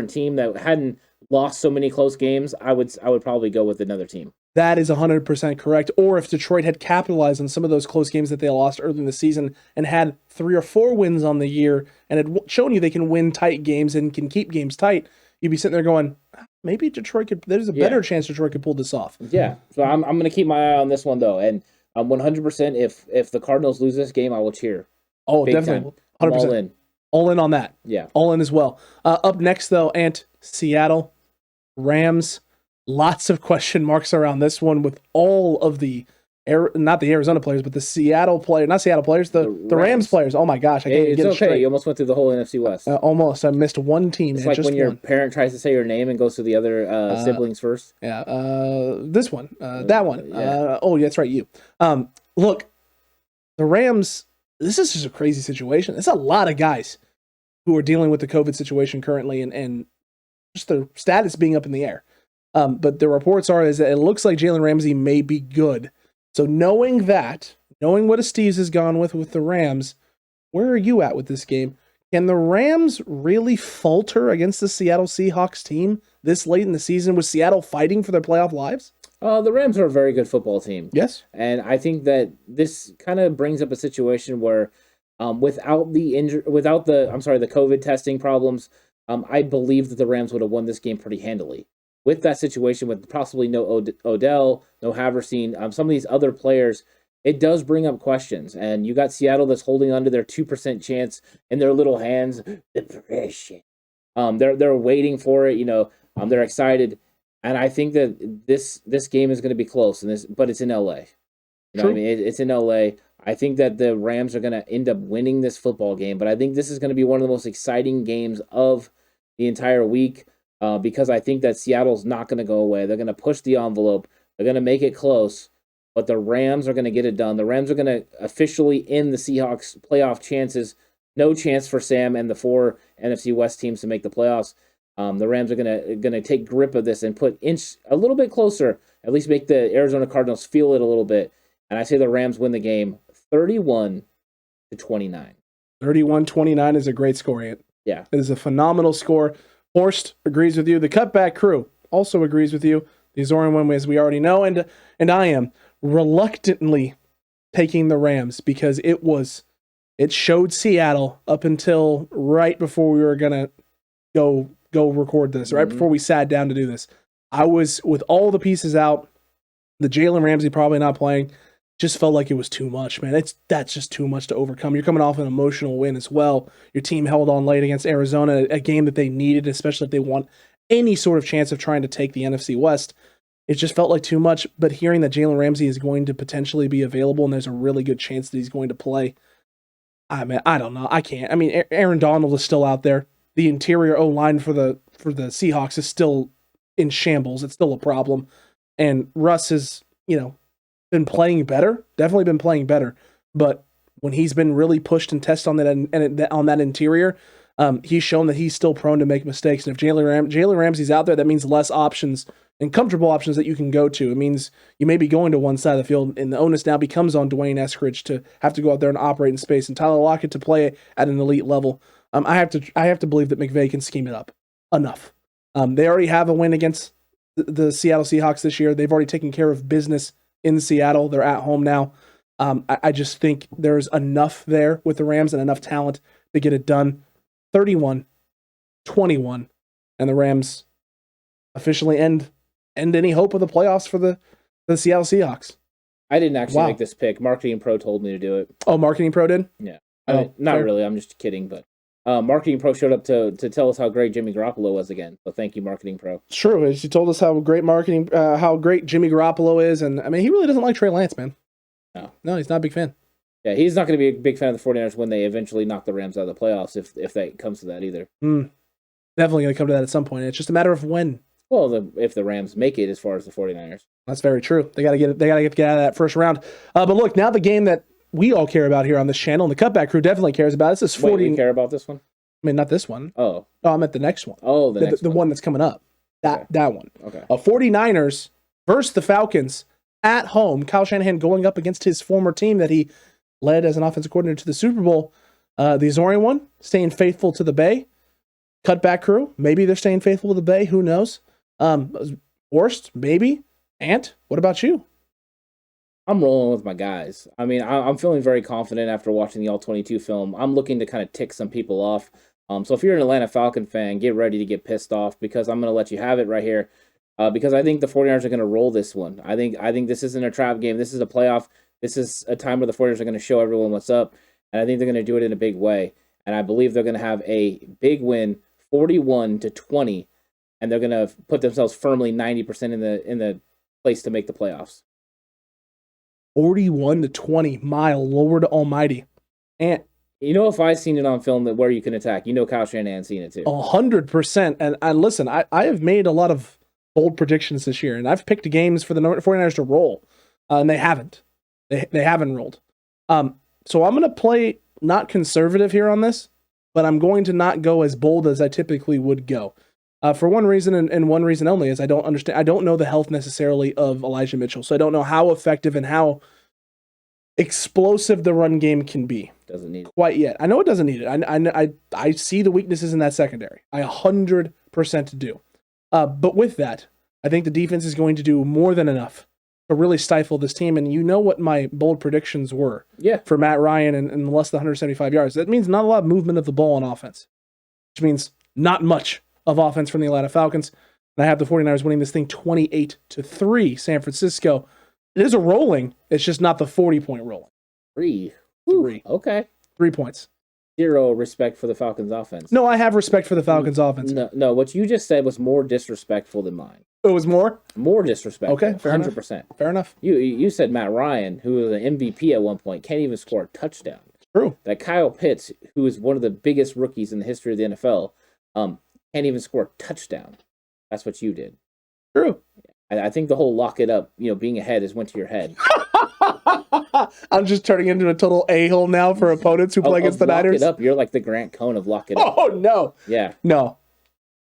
team that hadn't lost so many close games, I would probably go with another team. That is 100% correct. Or if Detroit had capitalized on some of those close games that they lost early in the season and had 3 or 4 wins on the year and had shown you they can win tight games and can keep games tight, you'd be sitting there going, maybe Detroit could. There's a better chance Detroit could pull this off. Yeah. So I'm going to keep my eye on this one though, and 100%. If the Cardinals lose this game, I will cheer. Oh, big definitely, 100%. All in on that. Yeah, all in as well. Up next though, Seattle Rams. Lots of question marks around this one with all of the not the Arizona players, but the Seattle players, not Seattle players, the Rams players. Oh my gosh, I can't get it straight. You almost went through the whole NFC West. Almost. I missed one team. It's like when your parent tries to say your name and goes to the other siblings first. Yeah. This one. That one. Yeah. Oh, that's right. You. Look, the Rams. This is just a crazy situation. It's a lot of guys who are dealing with the COVID situation currently, and just their status being up in the air. But the reports are is that it looks like Jalen Ramsey may be good. So knowing what Steve's has gone with the Rams, where are you at with this game? Can the Rams really falter against the Seattle Seahawks team this late in the season with Seattle fighting for their playoff lives? The Rams are a very good football team. Yes. And I think that this kind of brings up a situation where without the COVID testing problems, I believe that the Rams would have won this game pretty handily. With that situation, with possibly no Odell, no Haverstein, some of these other players, it does bring up questions. And you got Seattle that's holding on to their 2% chance in their little hands. Depression. They're waiting for it. They're excited, and I think that this game is going to be close. But it's in LA. You know what I mean? It's in LA. I think that the Rams are going to end up winning this football game. But I think this is going to be one of the most exciting games of the entire week. Because I think that Seattle's not going to go away. They're going to push the envelope. They're going to make it close, but the Rams are going to get it done. The Rams are going to officially end the Seahawks playoff chances. No chance for Sam and the 4 NFC West teams to make the playoffs. The Rams are gonna take grip of this and put a little bit closer, at least make the Arizona Cardinals feel it a little bit. And I say the Rams win the game 31-29. 31-29 is a great score, Ant. Yeah. It is a phenomenal score. Horst agrees with you. The Cutback crew also agrees with you. The Azorean One, as we already know, and I am reluctantly taking the Rams because it showed Seattle up until right before we were gonna go record this, right before we sat down to do this. I was with all the pieces out, the Jalen Ramsey probably not playing, just felt like it was too much, man. That's just too much to overcome. You're coming off an emotional win as well. Your team held on late against Arizona, a game that they needed, especially if they want any sort of chance of trying to take the NFC West. It just felt like too much, but hearing that Jalen Ramsey is going to potentially be available and there's a really good chance that he's going to play, I mean, I don't know. I can't. I mean, Aaron Donald is still out there. The interior O-line for the Seahawks is still in shambles. It's still a problem. And Russ has, been playing better. Definitely been playing better. But when he's been really pushed and tested on that interior, he's shown that he's still prone to make mistakes. And if Jalen Ramsey's out there, that means less options and comfortable options that you can go to. It means you may be going to one side of the field, and the onus now becomes on Dwayne Eskridge to have to go out there and operate in space, and Tyler Lockett to play at an elite level. I have to believe that McVay can scheme it up enough. They already have a win against the Seattle Seahawks this year. They've already taken care of business in Seattle. They're at home now. I just think there's enough there with the Rams and enough talent to get it done. 31-21, and the Rams officially end any hope of the playoffs for the Seattle Seahawks. I didn't actually make this pick. Marketing Pro told me to do it. Oh, Marketing Pro did? Yeah. Not really. I'm just kidding, but Marketing Pro showed up to tell us how great Jimmy Garoppolo was again. So thank you, Marketing Pro. It's true. She told us how great how great Jimmy Garoppolo is, and I mean, he really doesn't like Trey Lance, man. No, he's not a big fan. Yeah, he's not going to be a big fan of the 49ers when they eventually knock the Rams out of the playoffs, if that comes to that either. Definitely going to come to that at some point. It's just a matter of when. Well, if the Rams make it as far as the 49ers. That's very true. They got to get out of that first round. But look, now the game that we all care about here on this channel, and the Cutback crew definitely cares about. This is 40. Wait, we care about this one? I mean, not this one. Oh, I meant the next one. Oh, the one that's coming up. That one. Okay. 49ers versus the Falcons at home. Kyle Shanahan going up against his former team that he led as an offensive coordinator to the Super Bowl. The Azorean One staying faithful to the Bay. Cutback crew, maybe they're staying faithful to the Bay. Who knows? Worst, maybe. Ant, what about you? I'm rolling with my guys. I mean, I'm feeling very confident after watching the All-22 film. I'm looking to kind of tick some people off. So if you're an Atlanta Falcon fan, get ready to get pissed off because I'm going to let you have it right here. Because I think the 49ers are going to roll this one. I think this isn't a trap game. This is a playoff. This is a time where the 49ers are going to show everyone what's up. And I think they're going to do it in a big way. And I believe they're going to have a big win, 41-20. And they're going to put themselves firmly 90% in the place to make the playoffs. 41-20, my Lord Almighty. And if I've seen it on film that where you can attack, Kyle Shanahan's seen it too. 100%. And listen, I have made a lot of bold predictions this year, and I've picked games for the 49ers to roll, and they haven't. They haven't rolled. So I'm going to play not conservative here on this, but I'm going to not go as bold as I typically would go. For one reason and one reason only is I don't know the health necessarily of Elijah Mitchell, so I don't know how effective and how explosive the run game can be. Doesn't need it quite yet. I know it doesn't need it. I see the weaknesses in that secondary. I 100% do. But with that, I think the defense is going to do more than enough to really stifle this team. And you know what my bold predictions were for Matt Ryan and less than 175 yards. That means not a lot of movement of the ball on offense, which means not much of offense from the Atlanta Falcons. And I have the 49ers winning this thing 28-3, San Francisco. It is a rolling. It's just not the 40-point rolling. 3. Okay. 3 points. 0 respect for the Falcons offense. No, I have respect for the Falcons offense. No, what you just said was more disrespectful than mine. It was more? More disrespectful. Okay, fair 100%. Enough. Fair enough. You said Matt Ryan, who was an MVP at one point, can't even score a touchdown. True. That Kyle Pitts, who is one of the biggest rookies in the history of the NFL, can't even score a touchdown. That's what you did. True. I think the whole lock it up, being ahead is went to your head. I'm just turning into a total a-hole now for opponents who play against the Niners. Lock it up. You're like the Grant Cohn of lock it up. Oh, no. Yeah. No.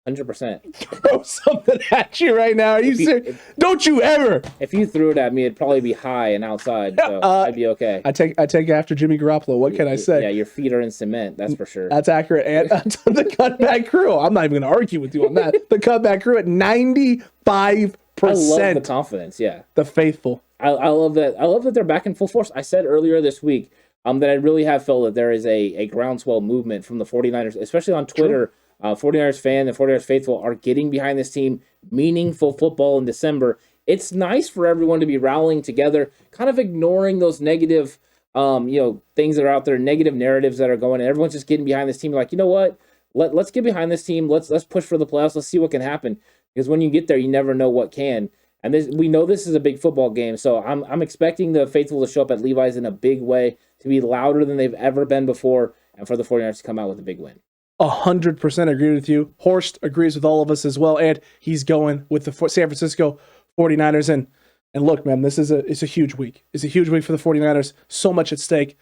100%. Throw something at you right now. Are you serious? Don't you ever. If you threw it at me, it'd probably be high and outside, so I'd be okay. I take after Jimmy Garoppolo. What can I say? Yeah, your feet are in cement, that's for sure. That's accurate. And the Cutback Crew, I'm not even going to argue with you on that. The Cutback Crew at 95%. I love the confidence, yeah. The faithful. I love that. I love that they're back in full force. I said earlier this week that I really have felt that there is a groundswell movement from the 49ers, especially on Twitter. True. 49ers fan and 49ers faithful are getting behind this team. Meaningful football in December. It's nice for everyone to be rallying together, kind of ignoring those negative, things that are out there, negative narratives that are going, and everyone's just getting behind this team. Like, you know what? Let's get behind this team. Let's push for the playoffs. Let's see what can happen. Because when you get there, you never know what can. And we know this is a big football game, so I'm expecting the faithful to show up at Levi's in a big way, to be louder than they've ever been before, and for the 49ers to come out with a big win. 100% agree with you. Horst agrees with all of us as well, and he's going with the San Francisco 49ers. And look, man, it's a huge week. It's a huge week for the 49ers. So much at stake.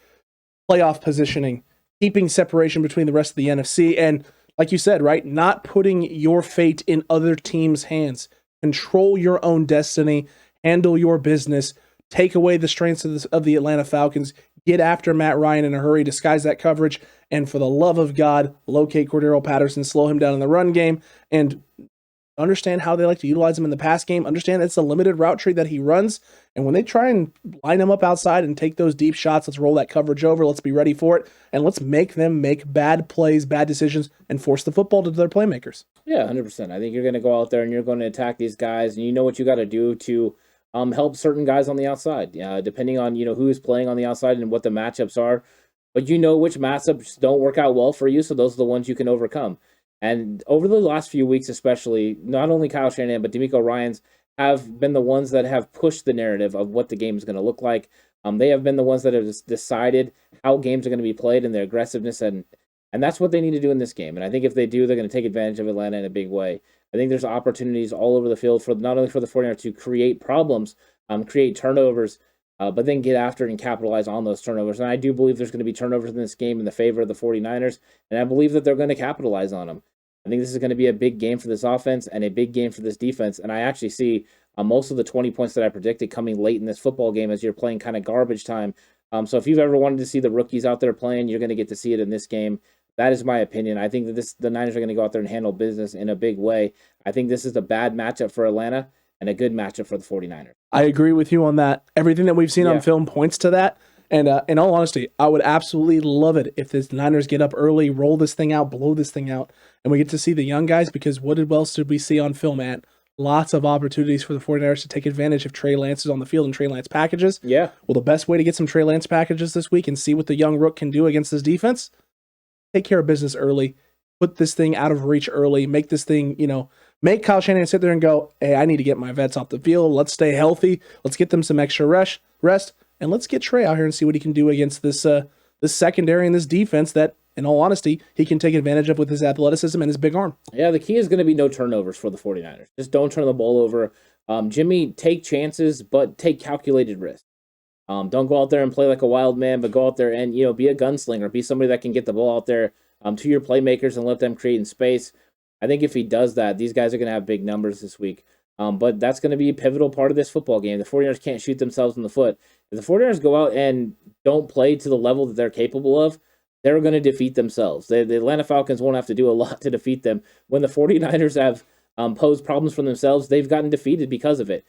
Playoff positioning, keeping separation between the rest of the NFC, and like you said, right, not putting your fate in other teams' hands. Control your own destiny, handle your business, take away the strengths of the Atlanta Falcons, get after Matt Ryan in a hurry, disguise that coverage, and for the love of God, locate Cordero Patterson, slow him down in the run game, and understand how they like to utilize him in the pass game. Understand it's a limited route tree that he runs, and when they try and line him up outside and take those deep shots, let's roll that coverage over, let's be ready for it, and let's make them make bad plays, bad decisions, and force the football to their playmakers. Yeah, 100%. I think you're going to go out there and you're going to attack these guys, and you know what you got to do to help certain guys on the outside, depending on who's playing on the outside and what the matchups are. But you know which matchups don't work out well for you, so those are the ones you can overcome. And over the last few weeks especially, not only Kyle Shanahan, but DeMeco Ryans have been the ones that have pushed the narrative of what the game is going to look like. They have been the ones that have decided how games are going to be played and their aggressiveness, and that's what they need to do in this game. And I think if they do, they're going to take advantage of Atlanta in a big way. I think there's opportunities all over the field for not only for the 49ers to create problems, create turnovers, but then get after it and capitalize on those turnovers. And I do believe there's going to be turnovers in this game in the favor of the 49ers, and I believe that they're going to capitalize on them. I think this is going to be a big game for this offense and a big game for this defense, and I actually see most of the 20 points that I predicted coming late in this football game as you're playing kind of garbage time. So if you've ever wanted to see the rookies out there playing, you're going to get to see it in this game. That is my opinion. I think that the Niners are going to go out there and handle business in a big way. I think this is a bad matchup for Atlanta and a good matchup for the 49ers. I agree with you on that. Everything that we've seen on film points to that. And in all honesty, I would absolutely love it if the Niners get up early, roll this thing out, blow this thing out, and we get to see the young guys, because what else did we see on film, Ant? Lots of opportunities for the 49ers to take advantage of Trey Lance is on the field and Trey Lance packages. Yeah. Well, the best way to get some Trey Lance packages this week and see what the young rook can do against this defense, take care of business early, put this thing out of reach early, make this thing, make Kyle Shanahan sit there and go, hey, I need to get my vets off the field. Let's stay healthy. Let's get them some extra rest, and let's get Trey out here and see what he can do against this secondary and this defense that, in all honesty, he can take advantage of with his athleticism and his big arm. Yeah, the key is going to be no turnovers for the 49ers. Just don't turn the ball over. Jimmy, take chances, but take calculated risks. Don't go out there and play like a wild man, but go out there and, be a gunslinger. Be somebody that can get the ball out there to your playmakers and let them create in space. I think if he does that, these guys are going to have big numbers this week. But that's going to be a pivotal part of this football game. The 49ers can't shoot themselves in the foot. If the 49ers go out and don't play to the level that they're capable of, they're going to defeat themselves. The Atlanta Falcons won't have to do a lot to defeat them. When the 49ers have posed problems for themselves, they've gotten defeated because of it.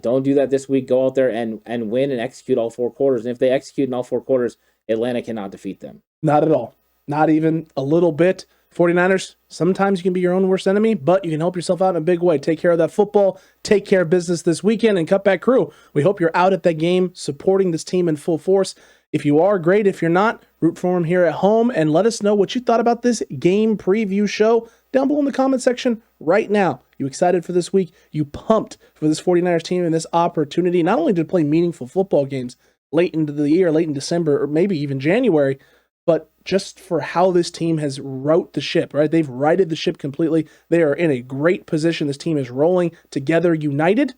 Don't do that this week. Go out there and win and execute all four quarters. And if they execute in all four quarters, Atlanta cannot defeat them. Not at all. Not even a little bit. 49ers, sometimes you can be your own worst enemy, but you can help yourself out in a big way. Take care of that football. Take care of business this weekend. And Cutback Crew, we hope you're out at that game supporting this team in full force. If you are, great. If you're not, root for them here at home and let us know what you thought about this game preview show down below in the comment section right now. You excited for this week? You pumped for this 49ers team and this opportunity not only to play meaningful football games late into the year, late in December, or maybe even January, but just for how this team has route the ship, right? They've righted the ship completely. They are in a great position. This team is rolling together, united.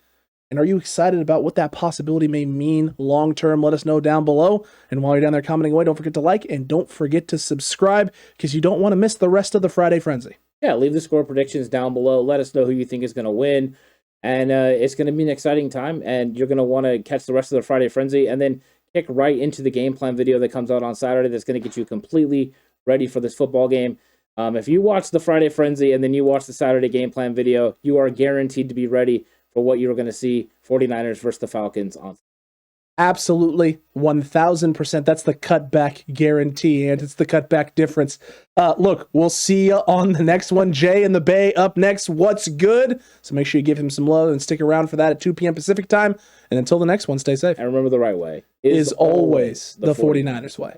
And are you excited about what that possibility may mean long term? Let us know down below. And while you're down there commenting away, don't forget to like and don't forget to subscribe because you don't want to miss the rest of the Friday Frenzy. Yeah, leave the score predictions down below. Let us know who you think is going to win. And it's going to be an exciting time. And you're going to want to catch the rest of the Friday Frenzy and then kick right into the game plan video that comes out on Saturday that's going to get you completely ready for this football game. If you watch the Friday Frenzy and then you watch the Saturday game plan video, you are guaranteed to be ready for what you're going to see 49ers versus the Falcons on. Absolutely, 1,000%. That's the cutback guarantee, and it's the cutback difference. Look, we'll see you on the next one. Jay in the Bay up next. What's good? So make sure you give him some love and stick around for that at 2 p.m. Pacific time. And until the next one, stay safe. And remember, the right way is always the 49ers way.